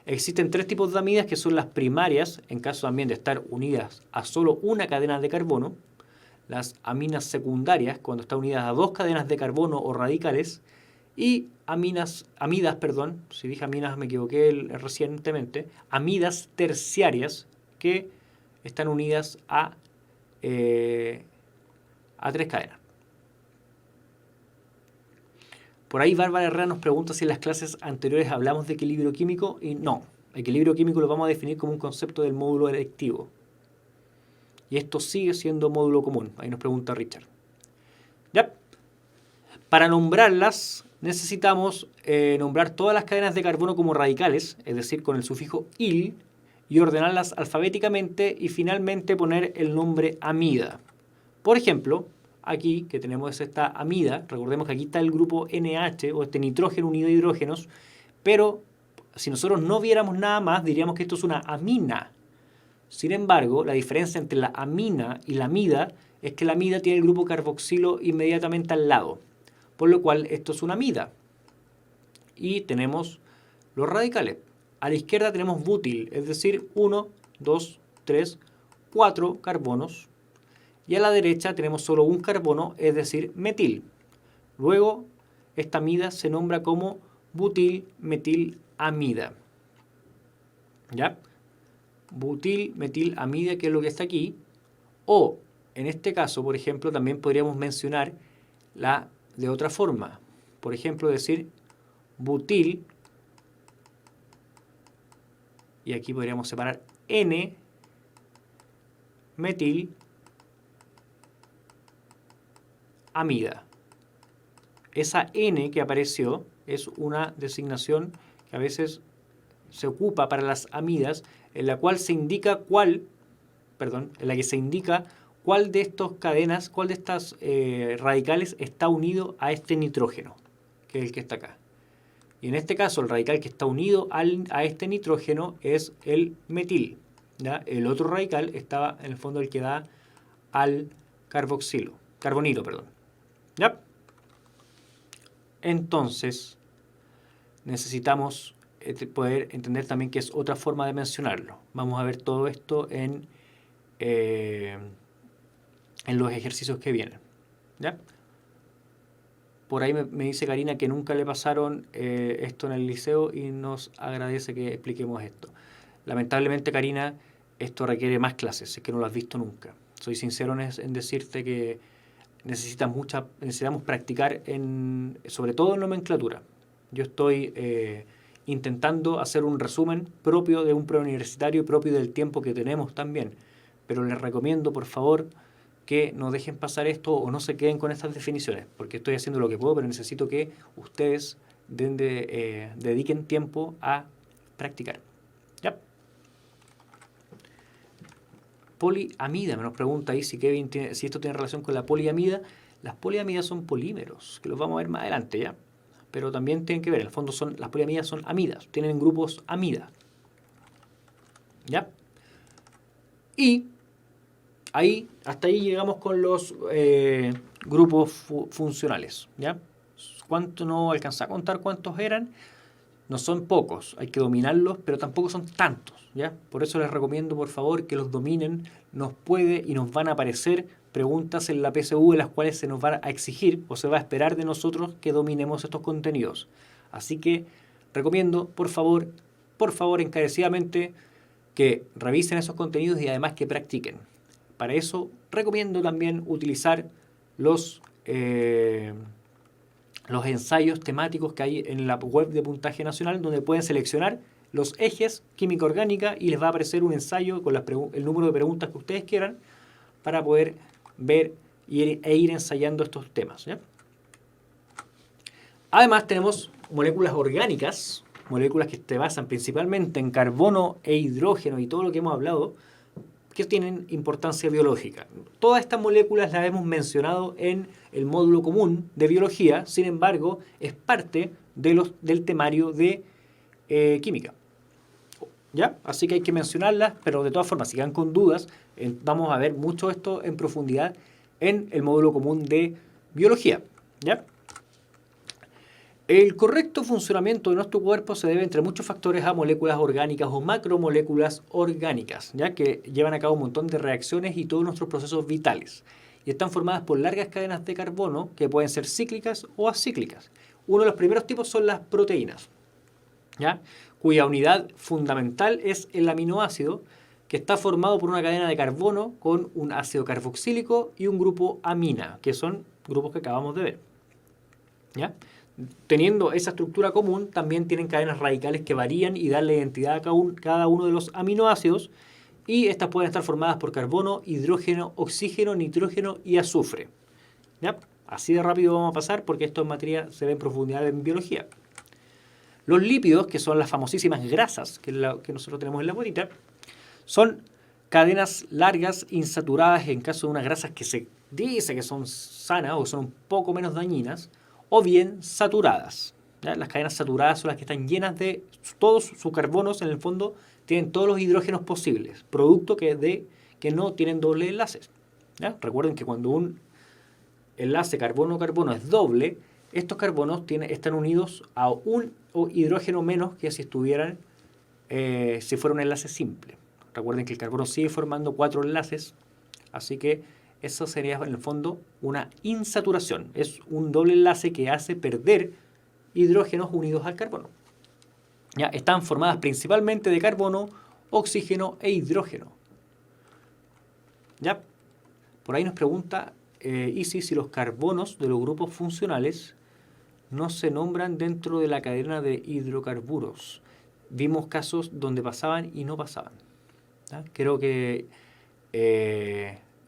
Existen 3 tipos de amidas que son las primarias, en caso también de estar unidas a solo una cadena de carbono. Las aminas secundarias, cuando están unidas a 2 cadenas de carbono o radicales. Y amidas, si dije aminas me equivoqué recientemente, amidas terciarias que están unidas a 3 cadenas. Por ahí Bárbara Herrera nos pregunta si en las clases anteriores hablamos de equilibrio químico y no. Equilibrio químico lo vamos a definir como un concepto del módulo electivo. Y esto sigue siendo módulo común. Ahí nos pregunta Richard. ¿Ya? Para nombrarlas necesitamos nombrar todas las cadenas de carbono como radicales, es decir, con el sufijo -il, y ordenarlas alfabéticamente y finalmente poner el nombre amida. Por ejemplo, aquí que tenemos esta amida, recordemos que aquí está el grupo NH o este nitrógeno unido a hidrógenos, pero si nosotros no viéramos nada más diríamos que esto es una amina. Sin embargo, la diferencia entre la amina y la amida es que la amida tiene el grupo carboxilo inmediatamente al lado, por lo cual esto es una amida. Y tenemos los radicales. A la izquierda tenemos butil, es decir, 1, 2, 3, 4 carbonos. Y a la derecha tenemos solo un carbono, es decir, metil. Luego, esta amida se nombra como butil-metilamida. ¿Ya? Butil-metilamida, que es lo que está aquí. O, en este caso, por ejemplo, también podríamos mencionar la de otra forma. Por ejemplo, decir butil, y aquí podríamos separar N-metil amida. Esa N que apareció es una designación que a veces se ocupa para las amidas, en la cual se indica cuál de estas cadenas, cuál de estas radicales está unido a este nitrógeno, que es el que está acá. Y en este caso el radical que está unido a este nitrógeno es el metil. ¿Ya? El otro radical estaba en el fondo el que da al carbonilo. ¿Ya? Entonces, necesitamos poder entender también que es otra forma de mencionarlo. Vamos a ver todo esto en los ejercicios que vienen. ¿Ya? Por ahí me dice Karina que nunca le pasaron esto en el liceo y nos agradece que expliquemos esto. Lamentablemente, Karina, esto requiere más clases, es que no lo has visto nunca. Soy sincero en decirte que necesitamos practicar sobre todo en nomenclatura. Yo estoy intentando hacer un resumen propio de un preuniversitario y propio del tiempo que tenemos también. Pero les recomiendo, por favor, que no dejen pasar esto o no se queden con estas definiciones, porque estoy haciendo lo que puedo, pero necesito que ustedes dediquen tiempo a practicar. ¿Ya? Poliamida, me nos pregunta ahí si esto tiene relación con la poliamida. Las poliamidas son polímeros, que los vamos a ver más adelante, ¿ya? Pero también tienen que ver, en el fondo las poliamidas son amidas, tienen grupos amidas. ¿Ya? Y ahí, hasta ahí llegamos con los grupos funcionales. ¿Ya? ¿Cuánto? No alcancé a contar cuántos eran. No son pocos, hay que dominarlos, pero tampoco son tantos, ¿ya? Por eso les recomiendo, por favor, que los dominen. Nos puede y nos van a aparecer preguntas en la PSU en las cuales se nos va a exigir o se va a esperar de nosotros que dominemos estos contenidos. Así que recomiendo, por favor, encarecidamente, que revisen esos contenidos y además que practiquen. Para eso recomiendo también utilizar los ensayos temáticos que hay en la web de Puntaje Nacional, donde pueden seleccionar los ejes química orgánica y les va a aparecer un ensayo con el número de preguntas que ustedes quieran para poder ver e ir ensayando estos temas, ¿ya? Además tenemos moléculas orgánicas, moléculas que se basan principalmente en carbono e hidrógeno y todo lo que hemos hablado, que tienen importancia biológica. Todas estas moléculas las hemos mencionado en el módulo común de biología, sin embargo, es parte del temario de química. ¿Ya? Así que hay que mencionarlas, pero de todas formas, si quedan con dudas, vamos a ver mucho esto en profundidad en el módulo común de biología. ¿Ya? El correcto funcionamiento de nuestro cuerpo se debe, entre muchos factores, a moléculas orgánicas o macromoléculas orgánicas, ya que llevan a cabo un montón de reacciones y todos nuestros procesos vitales. Y están formadas por largas cadenas de carbono que pueden ser cíclicas o acíclicas. Uno de los primeros tipos son las proteínas, ¿ya? Cuya unidad fundamental es el aminoácido, que está formado por una cadena de carbono con un ácido carboxílico y un grupo amina, que son grupos que acabamos de ver, ¿ya? Teniendo esa estructura común, también tienen cadenas radicales que varían y dan la identidad a cada uno de los aminoácidos, y estas pueden estar formadas por carbono, hidrógeno, oxígeno, nitrógeno y azufre. ¿Ya? Así de rápido vamos a pasar porque esto en materia se ve en profundidad en biología. Los lípidos, que son las famosísimas grasas que nosotros tenemos en la botita, son cadenas largas, insaturadas en caso de unas grasas que se dice que son sanas o son un poco menos dañinas, o bien saturadas. ¿Ya? Las cadenas saturadas son las que están llenas de todos sus carbonos, en el fondo tienen todos los hidrógenos posibles, producto que no tienen doble enlaces. ¿Ya? Recuerden que cuando un enlace carbono-carbono es doble, estos carbonos están unidos a un hidrógeno menos que si fuera un enlace simple. Recuerden que el carbono sigue formando 4 enlaces, así que eso sería en el fondo una insaturación. Es un doble enlace que hace perder hidrógenos unidos al carbono. ¿Ya? Están formadas principalmente de carbono, oxígeno e hidrógeno. ¿Ya? Por ahí nos pregunta Isi si los carbonos de los grupos funcionales no se nombran dentro de la cadena de hidrocarburos. Vimos casos donde pasaban y no pasaban. ¿Ya? Creo que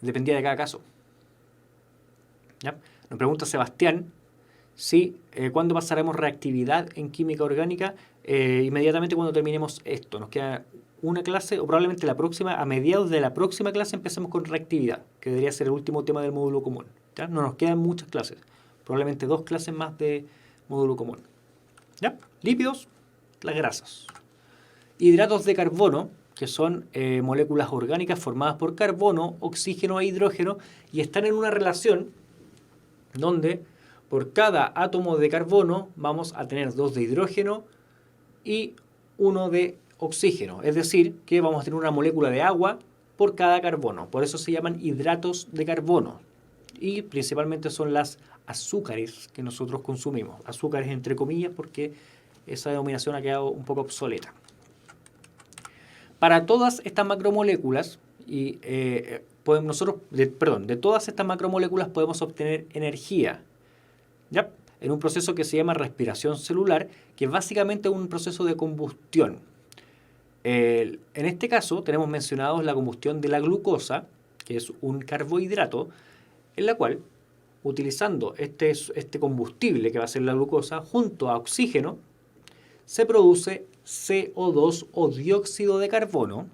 dependía de cada caso. ¿Ya? Nos pregunta Sebastián si cuándo pasaremos reactividad en química orgánica. Inmediatamente cuando terminemos esto. Nos queda una clase, o probablemente la próxima, a mediados de la próxima clase empecemos con reactividad, que debería ser el último tema del módulo común. ¿Ya? No nos quedan muchas clases, probablemente 2 clases más de módulo común. ¿Ya? Lípidos, las grasas. Hidratos de carbono, que son moléculas orgánicas formadas por carbono, oxígeno e hidrógeno, y están en una relación donde por cada átomo de carbono vamos a tener 2 de hidrógeno y 1 de oxígeno. Es decir, que vamos a tener una molécula de agua por cada carbono. Por eso se llaman hidratos de carbono. Y principalmente son las azúcares que nosotros consumimos. Azúcares entre comillas porque esa denominación ha quedado un poco obsoleta. Para todas estas macromoléculas, de todas estas macromoléculas podemos obtener energía, ¿ya? En un proceso que se llama respiración celular, que básicamente es un proceso de combustión. En este caso tenemos mencionados la combustión de la glucosa, que es un carbohidrato, en la cual, utilizando este combustible que va a ser la glucosa, junto a oxígeno, se produce CO2 o dióxido de carbono.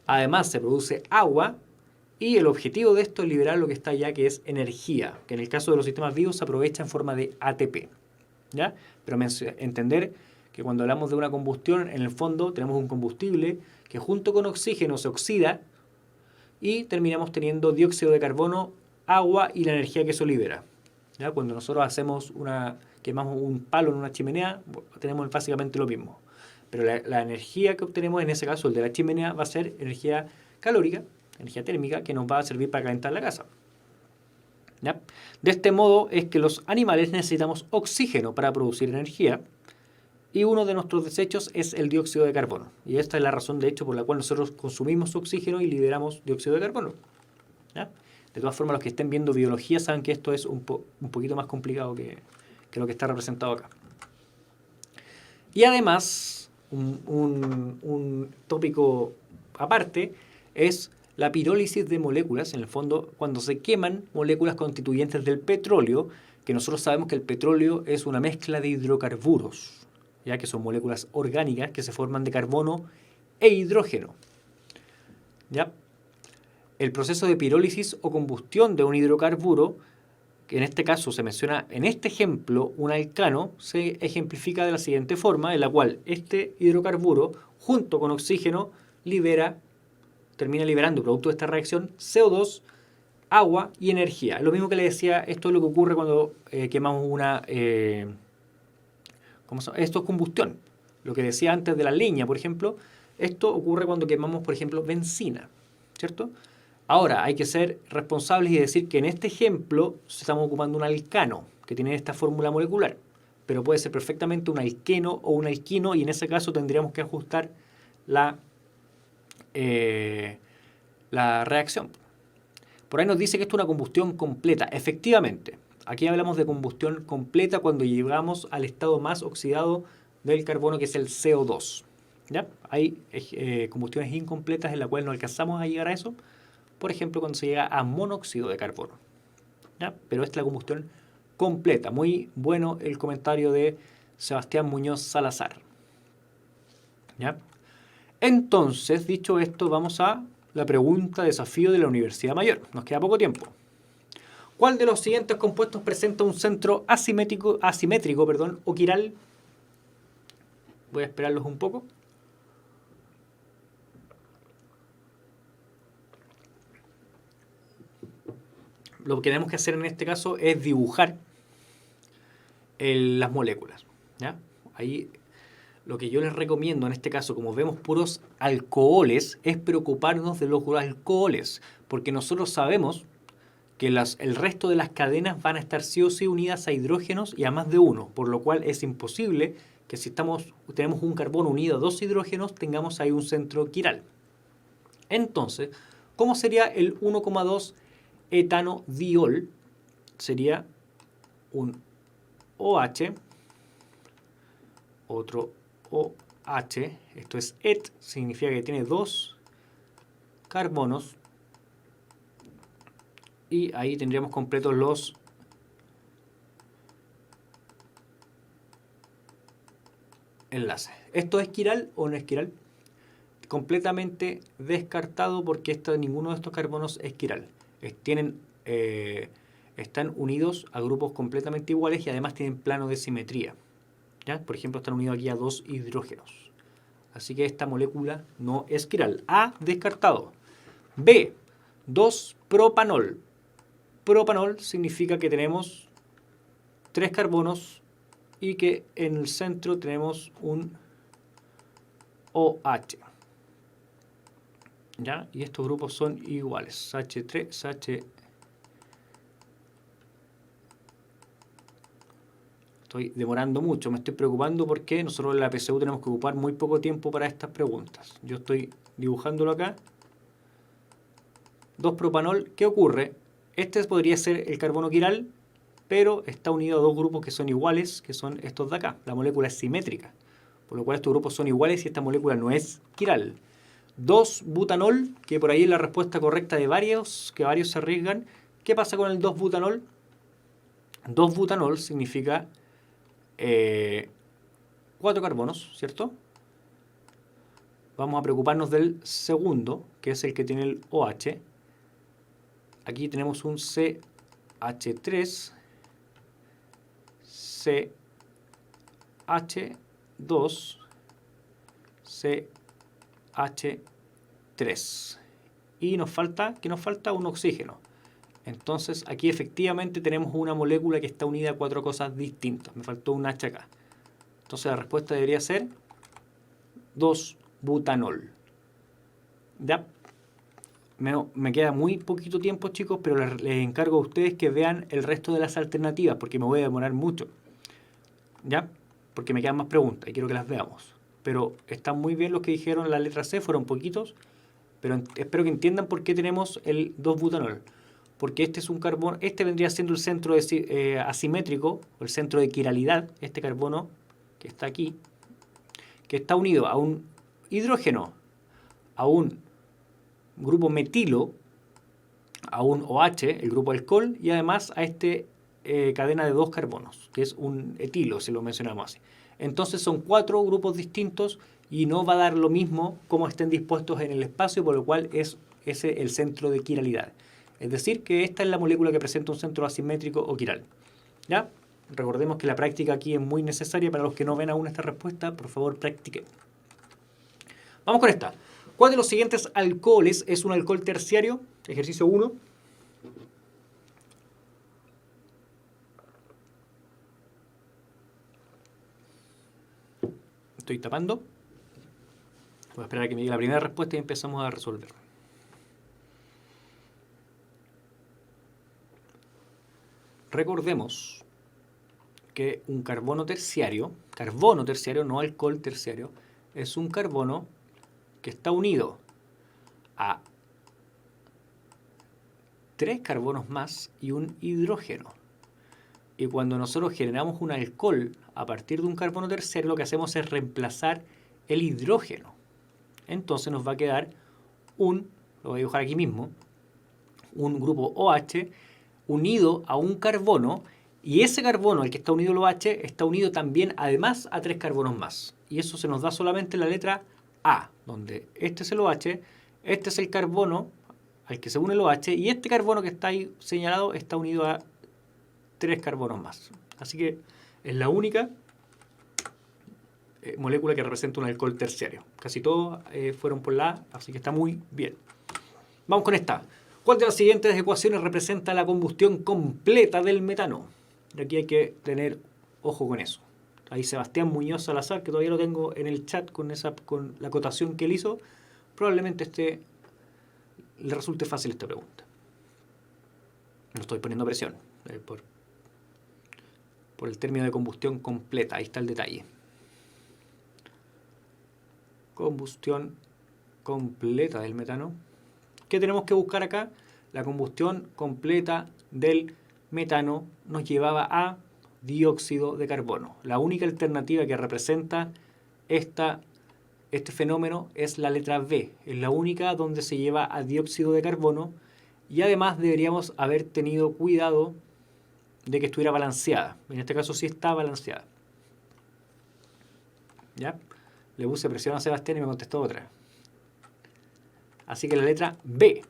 Además se produce agua y el objetivo de esto es liberar lo que está allá, que es energía, que en el caso de los sistemas vivos se aprovecha en forma de ATP. ¿Ya? Pero entender que cuando hablamos de una combustión, en el fondo tenemos un combustible que junto con oxígeno se oxida y terminamos teniendo dióxido de carbono, agua y la energía que eso libera. ¿Ya? Cuando nosotros quemamos un palo en una chimenea, tenemos básicamente lo mismo. Pero la energía que obtenemos, en ese caso el de la chimenea, va a ser energía calórica, energía térmica, que nos va a servir para calentar la casa. ¿Ya? De este modo es que los animales necesitamos oxígeno para producir energía, y uno de nuestros desechos es el dióxido de carbono. Y esta es la razón, de hecho, por la cual nosotros consumimos oxígeno y liberamos dióxido de carbono. ¿Ya? De todas formas, los que estén viendo biología saben que esto es un poquito más complicado que lo que está representado acá. Y además, un tópico aparte es la pirólisis de moléculas. En el fondo, cuando se queman moléculas constituyentes del petróleo, que nosotros sabemos que el petróleo es una mezcla de hidrocarburos, ya que son moléculas orgánicas que se forman de carbono e hidrógeno. ¿Ya? El proceso de pirólisis o combustión de un hidrocarburo, que en este caso se menciona en este ejemplo un alcano, se ejemplifica de la siguiente forma, en la cual este hidrocarburo, junto con oxígeno, termina liberando, producto de esta reacción, CO2, agua y energía. Lo mismo que le decía, esto es lo que ocurre cuando quemamos esto es combustión. Lo que decía antes de la leña, por ejemplo, esto ocurre cuando quemamos, por ejemplo, benzina, ¿cierto? Ahora, hay que ser responsables y decir que en este ejemplo estamos ocupando un alcano, que tiene esta fórmula molecular, pero puede ser perfectamente un alqueno o un alquino, y en ese caso tendríamos que ajustar la reacción. Por ahí nos dice que esto es una combustión completa. Efectivamente, aquí hablamos de combustión completa cuando llegamos al estado más oxidado del carbono, que es el CO2. ¿Ya? Hay combustiones incompletas en las cuales no alcanzamos a llegar a eso. Por ejemplo, cuando se llega a monóxido de carbono. ¿Ya? Pero esta es la combustión completa. Muy bueno el comentario de Sebastián Muñoz Salazar. ¿Ya? Entonces, dicho esto, vamos a la pregunta desafío de la Universidad Mayor. Nos queda poco tiempo. ¿Cuál de los siguientes compuestos presenta un centro asimétrico, o quiral? Voy a esperarlos un poco. Lo que tenemos que hacer en este caso es dibujar las moléculas. ¿Ya? Ahí lo que yo les recomiendo en este caso, como vemos puros alcoholes, es preocuparnos de los alcoholes, porque nosotros sabemos que el resto de las cadenas van a estar sí o sí unidas a hidrógenos y a más de uno, por lo cual es imposible que si tenemos un carbono unido a dos hidrógenos, tengamos ahí un centro quiral. Entonces, ¿cómo sería el 1,2 etanodiol? Sería un OH, otro OH, esto es et, significa que tiene dos carbonos, y ahí tendríamos completos los enlaces. ¿Esto es quiral o no es quiral? Completamente descartado, porque ninguno de estos carbonos es quiral. Están unidos a grupos completamente iguales y además tienen plano de simetría. ¿Ya? Por ejemplo, están unidos aquí a dos hidrógenos. Así que esta molécula no es quiral. A, descartado. B, 2-propanol. Propanol significa que tenemos 3 carbonos y que en el centro tenemos un OH. ¿Ya? Y estos grupos son iguales. H3, H. Estoy demorando mucho, me estoy preocupando porque nosotros en la PSU tenemos que ocupar muy poco tiempo para estas preguntas. Yo estoy dibujándolo acá. 2-propanol, ¿qué ocurre? Este podría ser el carbono quiral, pero está unido a dos grupos que son iguales, que son estos de acá. La molécula es simétrica, por lo cual estos grupos son iguales y esta molécula no es quiral. 2-butanol, que por ahí es la respuesta correcta de varios, que varios se arriesgan. ¿Qué pasa con el 2-butanol? 2-butanol significa 4 carbonos, ¿cierto? Vamos a preocuparnos del segundo, que es el que tiene el OH. Aquí tenemos un CH3, CH, 2CH3. Y nos falta, ¿qué nos falta? Un oxígeno. Entonces aquí efectivamente tenemos una molécula que está unida a 4 cosas distintas. Me faltó un H acá. Entonces la respuesta debería ser 2-butanol. Ya. Me queda muy poquito tiempo, chicos, pero les encargo a ustedes que vean el resto de las alternativas, porque me voy a demorar mucho. ¿Ya? Porque me quedan más preguntas y quiero que las veamos. Pero están muy bien los que dijeron la letra C, fueron poquitos, pero espero que entiendan por qué tenemos el 2-butanol. Porque este es un carbono, este vendría siendo el centro asimétrico, o el centro de quiralidad, este carbono que está aquí, que está unido a un hidrógeno, a un grupo metilo, a un OH, el grupo alcohol, y además a este cadena de 2 carbonos, que es un etilo, si lo mencionamos así. Entonces son 4 grupos distintos y no va a dar lo mismo como estén dispuestos en el espacio, por lo cual es ese el centro de quiralidad. Es decir, que esta es la molécula que presenta un centro asimétrico o quiral. ¿Ya? Recordemos que la práctica aquí es muy necesaria para los que no ven aún esta respuesta. Por favor, practiquen. Vamos con esta. ¿Cuál de los siguientes alcoholes es un alcohol terciario? Ejercicio 1. Estoy tapando. Voy a esperar a que me llegue la primera respuesta y empezamos a resolver. Recordemos que un carbono terciario, no alcohol terciario, es un carbono que está unido a 3 carbonos más y un hidrógeno. Y cuando nosotros generamos un alcohol a partir de un carbono terciario, lo que hacemos es reemplazar el hidrógeno. Entonces nos va a quedar lo voy a dibujar aquí mismo, un grupo OH unido a un carbono, y ese carbono al que está unido el OH está unido también además a 3 carbonos más. Y eso se nos da solamente la letra A, donde este es el OH, este es el carbono al que se une el OH, y este carbono que está ahí señalado está unido a 3 carbonos más. Así que es la única molécula que representa un alcohol terciario. Casi todos fueron por la A, así que está muy bien. Vamos con esta. ¿Cuál de las siguientes ecuaciones representa la combustión completa del metano? Y aquí hay que tener ojo con eso. Ahí Sebastián Muñoz Salazar, que todavía lo tengo en el chat con la acotación que él hizo, probablemente le resulte fácil esta pregunta. No estoy poniendo presión por el término de combustión completa. Ahí está el detalle. Combustión completa del metano. ¿Qué tenemos que buscar acá? La combustión completa del metano nos llevaba a dióxido de carbono. La única alternativa que representa este fenómeno es la letra B. Es la única donde se lleva a dióxido de carbono, y además deberíamos haber tenido cuidado de que estuviera balanceada. En este caso sí está balanceada. ¿Ya? Le puse presión a Sebastián y me contestó otra. Así que la letra B.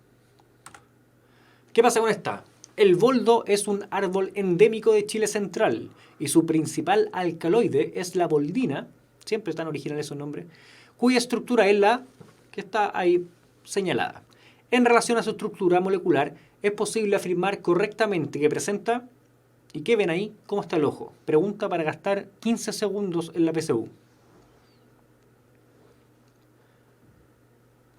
¿Qué pasa con esta? El boldo es un árbol endémico de Chile central y su principal alcaloide es la boldina, siempre están originales esos nombres, cuya estructura es la que está ahí señalada. En relación a su estructura molecular, es posible afirmar correctamente que presenta, ¿y qué ven ahí? ¿Cómo está el ojo? Pregunta para gastar 15 segundos en la PSU.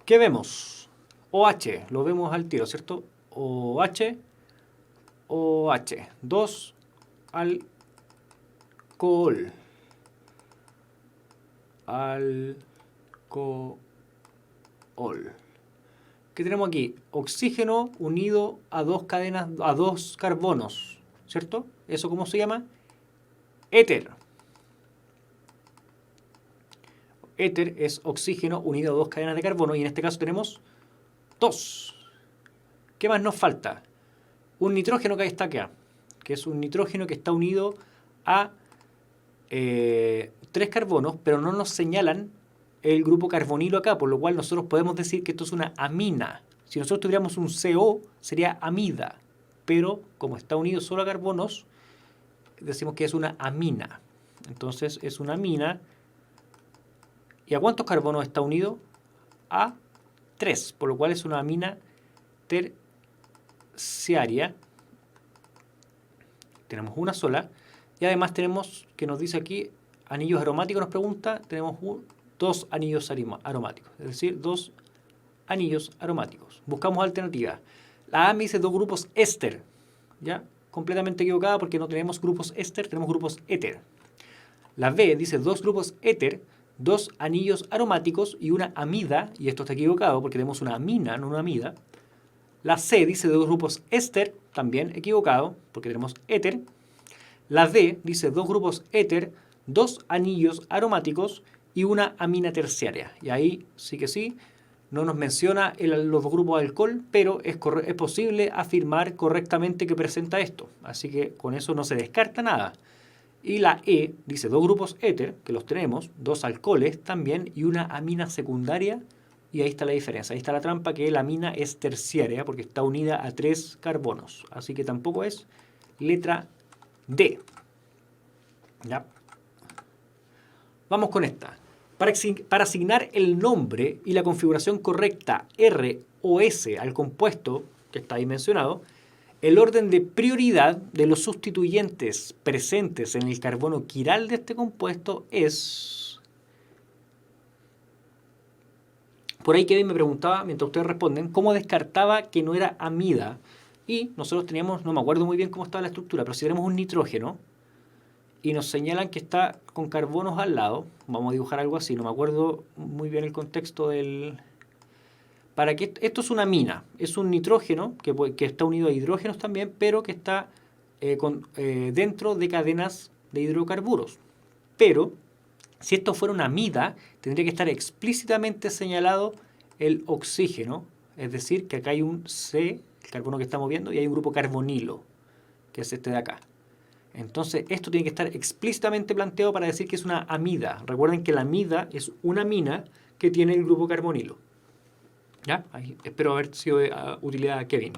¿Qué vemos? OH, lo vemos al tiro, ¿cierto? OH, 2 alcohol. ¿Qué tenemos aquí? Oxígeno unido a 2 cadenas, a 2 carbonos, ¿cierto? ¿Eso cómo se llama? Éter. Éter es oxígeno unido a 2 cadenas de carbono, y en este caso tenemos 2. ¿Qué más nos falta? Un nitrógeno que está acá, que es un nitrógeno que está unido a 3 carbonos, pero no nos señalan el grupo carbonilo acá, por lo cual nosotros podemos decir que esto es una amina. Si nosotros tuviéramos un CO, sería amida, pero como está unido solo a carbonos, decimos que es una amina. Entonces es una amina ¿Y a cuántos carbonos está unido? A 3, por lo cual es una amina terciaria. Tenemos una sola. Y además tenemos, que nos dice aquí, anillos aromáticos, nos pregunta, tenemos 2 anillos aromáticos, es decir, 2 anillos aromáticos. Buscamos alternativas. La A me dice 2 grupos éster, ¿ya? Completamente equivocada porque no tenemos grupos éster, tenemos grupos éter. La B dice 2 grupos éter, 2 anillos aromáticos y una amida, y esto está equivocado porque tenemos una amina, no una amida. La C dice 2 grupos éster, también equivocado porque tenemos éter. La D dice 2 grupos éter, 2 anillos aromáticos y una amina terciaria. Y ahí sí que sí, no nos menciona los 2 grupos de alcohol, pero es posible afirmar correctamente que presenta esto. Así que con eso no se descarta nada. Y la E dice 2 grupos éter, que los tenemos, 2 alcoholes también y una amina secundaria. Y ahí está la diferencia, ahí está la trampa, que la amina es terciaria porque está unida a 3 carbonos. Así que tampoco es. Letra D. ¿Ya? Vamos con esta. Para asignar el nombre y la configuración correcta R o S al compuesto que está ahí mencionado, el orden de prioridad de los sustituyentes presentes en el carbono quiral de este compuesto es... Por ahí Kevin me preguntaba, mientras ustedes responden, cómo descartaba que no era amida. Y nosotros teníamos, no me acuerdo muy bien cómo estaba la estructura, pero si tenemos un nitrógeno y nos señalan que está con carbonos al lado, vamos a dibujar algo así, no me acuerdo muy bien el contexto del... Para que esto es una amina, es un nitrógeno que está unido a hidrógenos también, pero que está dentro de cadenas de hidrocarburos. Pero si esto fuera una amida, tendría que estar explícitamente señalado el oxígeno, es decir, que acá hay un C, el carbono que estamos viendo, y hay un grupo carbonilo, que es este de acá. Entonces, esto tiene que estar explícitamente planteado para decir que es una amida. Recuerden que la amida es una amina que tiene el grupo carbonilo. ¿Ya? Ahí, espero haber sido de utilidad a Kevin.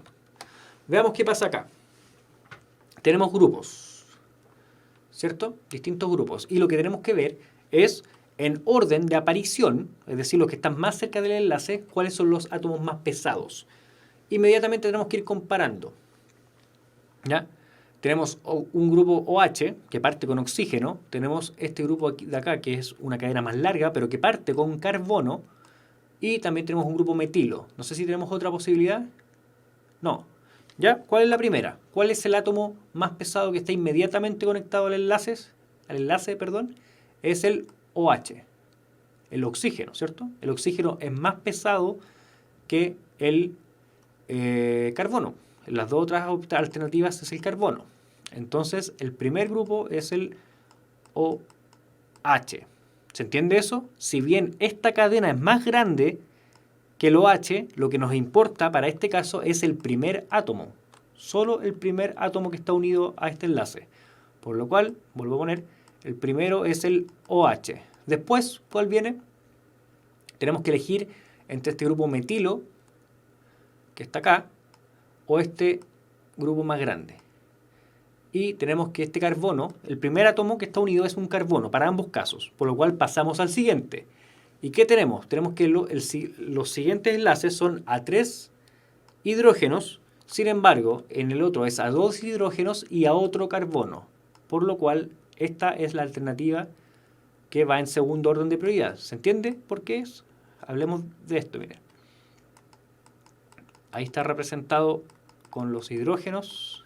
Veamos qué pasa acá. Tenemos grupos, ¿cierto? Distintos grupos. Y lo que tenemos que ver es, en orden de aparición, es decir, los que están más cerca del enlace, cuáles son los átomos más pesados. Inmediatamente tenemos que ir comparando. ¿Ya? Tenemos un grupo OH que parte con oxígeno. Tenemos este grupo de acá que es una cadena más larga, pero que parte con carbono. Y también tenemos un grupo metilo. No sé si tenemos otra posibilidad. No. ¿Ya? ¿Cuál es la primera? ¿Cuál es el átomo más pesado que está inmediatamente conectado al enlace? Es el OH. El oxígeno, ¿cierto? El oxígeno es más pesado que el carbono. Las dos otras alternativas es el carbono. Entonces, el primer grupo es el OH. ¿Se entiende eso? Si bien esta cadena es más grande que el OH, lo que nos importa para este caso es el primer átomo. Solo el primer átomo que está unido a este enlace. Por lo cual, vuelvo a poner, el primero es el OH. Después, ¿cuál viene? Tenemos que elegir entre este grupo metilo, que está acá, o este grupo más grande. Y tenemos que este carbono, el primer átomo que está unido es un carbono para ambos casos, por lo cual pasamos al siguiente. ¿Y qué tenemos? Tenemos que los siguientes enlaces son a 3 hidrógenos, sin embargo, en el otro es a 2 hidrógenos y a otro carbono, por lo cual esta es la alternativa que va en segundo orden de prioridad. ¿Se entiende por qué es? Hablemos de esto, miren. Ahí está representado con los hidrógenos.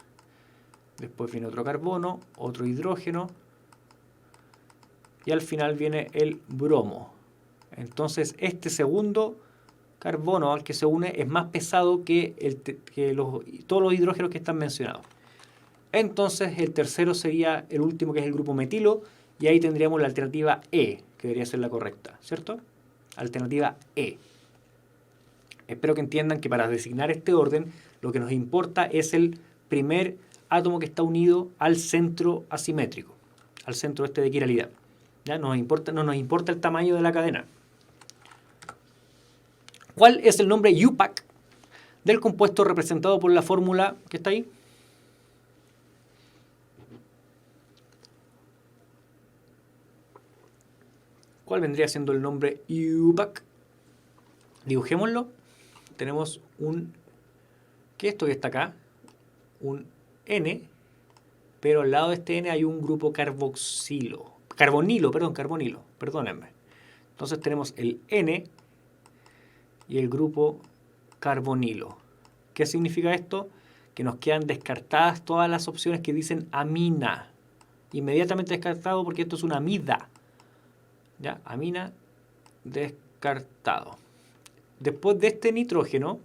Después viene otro carbono, otro hidrógeno. Y al final viene el bromo. Entonces, este segundo carbono al que se une es más pesado que todos los hidrógenos que están mencionados. Entonces, el tercero sería el último, que es el grupo metilo. Y ahí tendríamos la alternativa E, que debería ser la correcta, ¿cierto? Alternativa E. Espero que entiendan que para designar este orden, lo que nos importa es el primer átomo que está unido al centro asimétrico, al centro de quiralidad. ¿Ya? No nos importa el tamaño de la cadena. ¿Cuál es el nombre UPAC del compuesto representado por la fórmula que está ahí? ¿Cuál vendría siendo el nombre UPAC? Dibujémoslo. Tenemos un... ¿Qué es esto que está acá? Un N, pero al lado de este N hay un grupo carbonilo, perdónenme. Entonces tenemos el N y el grupo carbonilo. ¿Qué significa esto? Que nos quedan descartadas todas las opciones que dicen amina. Inmediatamente descartado porque esto es una amida. ¿Ya? Amina, descartado. Después de este nitrógeno,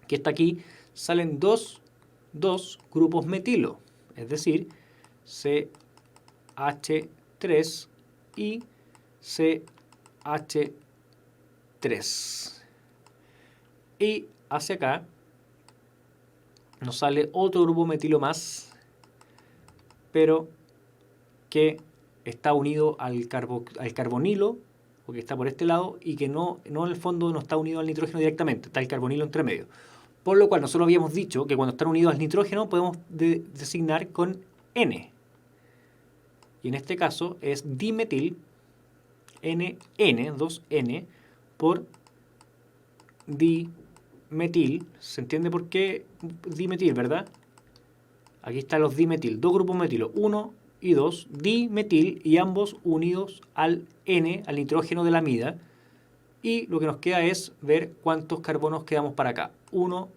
que está aquí, salen dos grupos metilo. Es decir, CH3 y CH3. Y hacia acá nos sale otro grupo metilo más, pero que está unido al carbonilo, porque está por este lado, y que no en el fondo no está unido al nitrógeno directamente, está el carbonilo entre medio. Por lo cual nosotros habíamos dicho que cuando están unidos al nitrógeno podemos designar con N. Y en este caso es dimetil, NN, 2N, por dimetil. ¿Se entiende por qué dimetil, verdad? Aquí están los dimetil, dos grupos metilo, 1 y 2, dimetil, y ambos unidos al N, al nitrógeno de la amida. Y lo que nos queda es ver cuántos carbonos quedamos para acá. 1,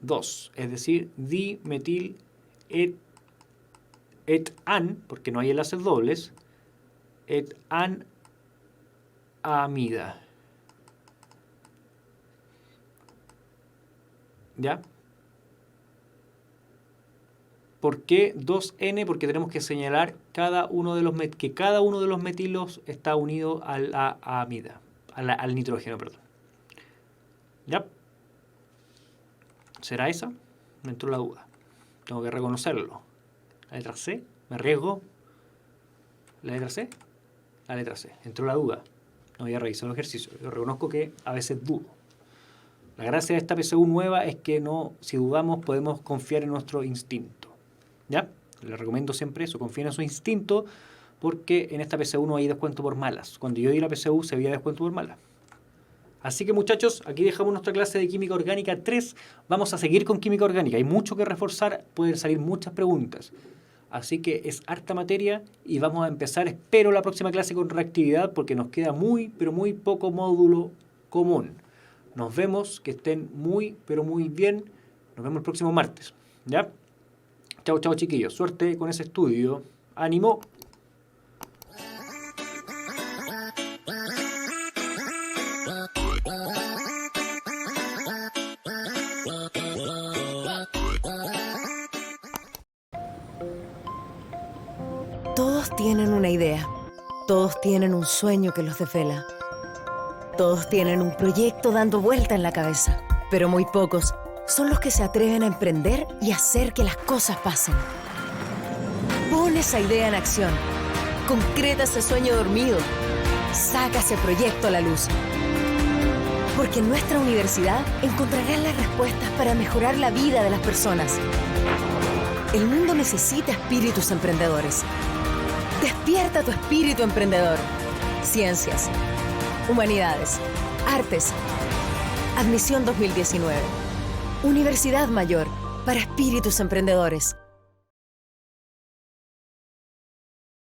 2, es decir, dimetil etan, porque no hay enlaces dobles, etanamida. ¿Ya? ¿Por qué 2N? Porque tenemos que señalar que cada uno de los metilos está unido a la amida, al nitrógeno, perdón. ¿Ya? ¿Será esa? Me entró la duda. Tengo que reconocerlo. La letra C, me arriesgo. ¿La letra C? La letra C. Entró la duda. No voy a revisar el ejercicio. Yo reconozco que a veces dudo. La gracia de esta PSU nueva es que si dudamos podemos confiar en nuestro instinto. ¿Ya? Les recomiendo siempre eso, confíen en su instinto, porque en esta PSU no hay descuento por malas. Cuando yo di la PSU se había descuento por malas. Así que muchachos, aquí dejamos nuestra clase de Química Orgánica 3. Vamos a seguir con Química Orgánica. Hay mucho que reforzar, pueden salir muchas preguntas. Así que es harta materia y vamos a empezar, espero, la próxima clase con reactividad, porque nos queda muy, pero muy poco módulo común. Nos vemos, que estén muy, pero muy bien. Nos vemos el próximo martes. ¿Ya? Chao, chao, chiquillos. Suerte con ese estudio. ¡Ánimo! Todos tienen una idea. Todos tienen un sueño que los desvela. Todos tienen un proyecto dando vuelta en la cabeza. Pero muy pocos son los que se atreven a emprender y hacer que las cosas pasen. Pon esa idea en acción. Concreta ese sueño dormido. Saca ese proyecto a la luz. Porque en nuestra universidad encontrarás las respuestas para mejorar la vida de las personas. El mundo necesita espíritus emprendedores. Despierta tu espíritu emprendedor. Ciencias, humanidades, artes. Admisión 2019. Universidad Mayor para espíritus emprendedores.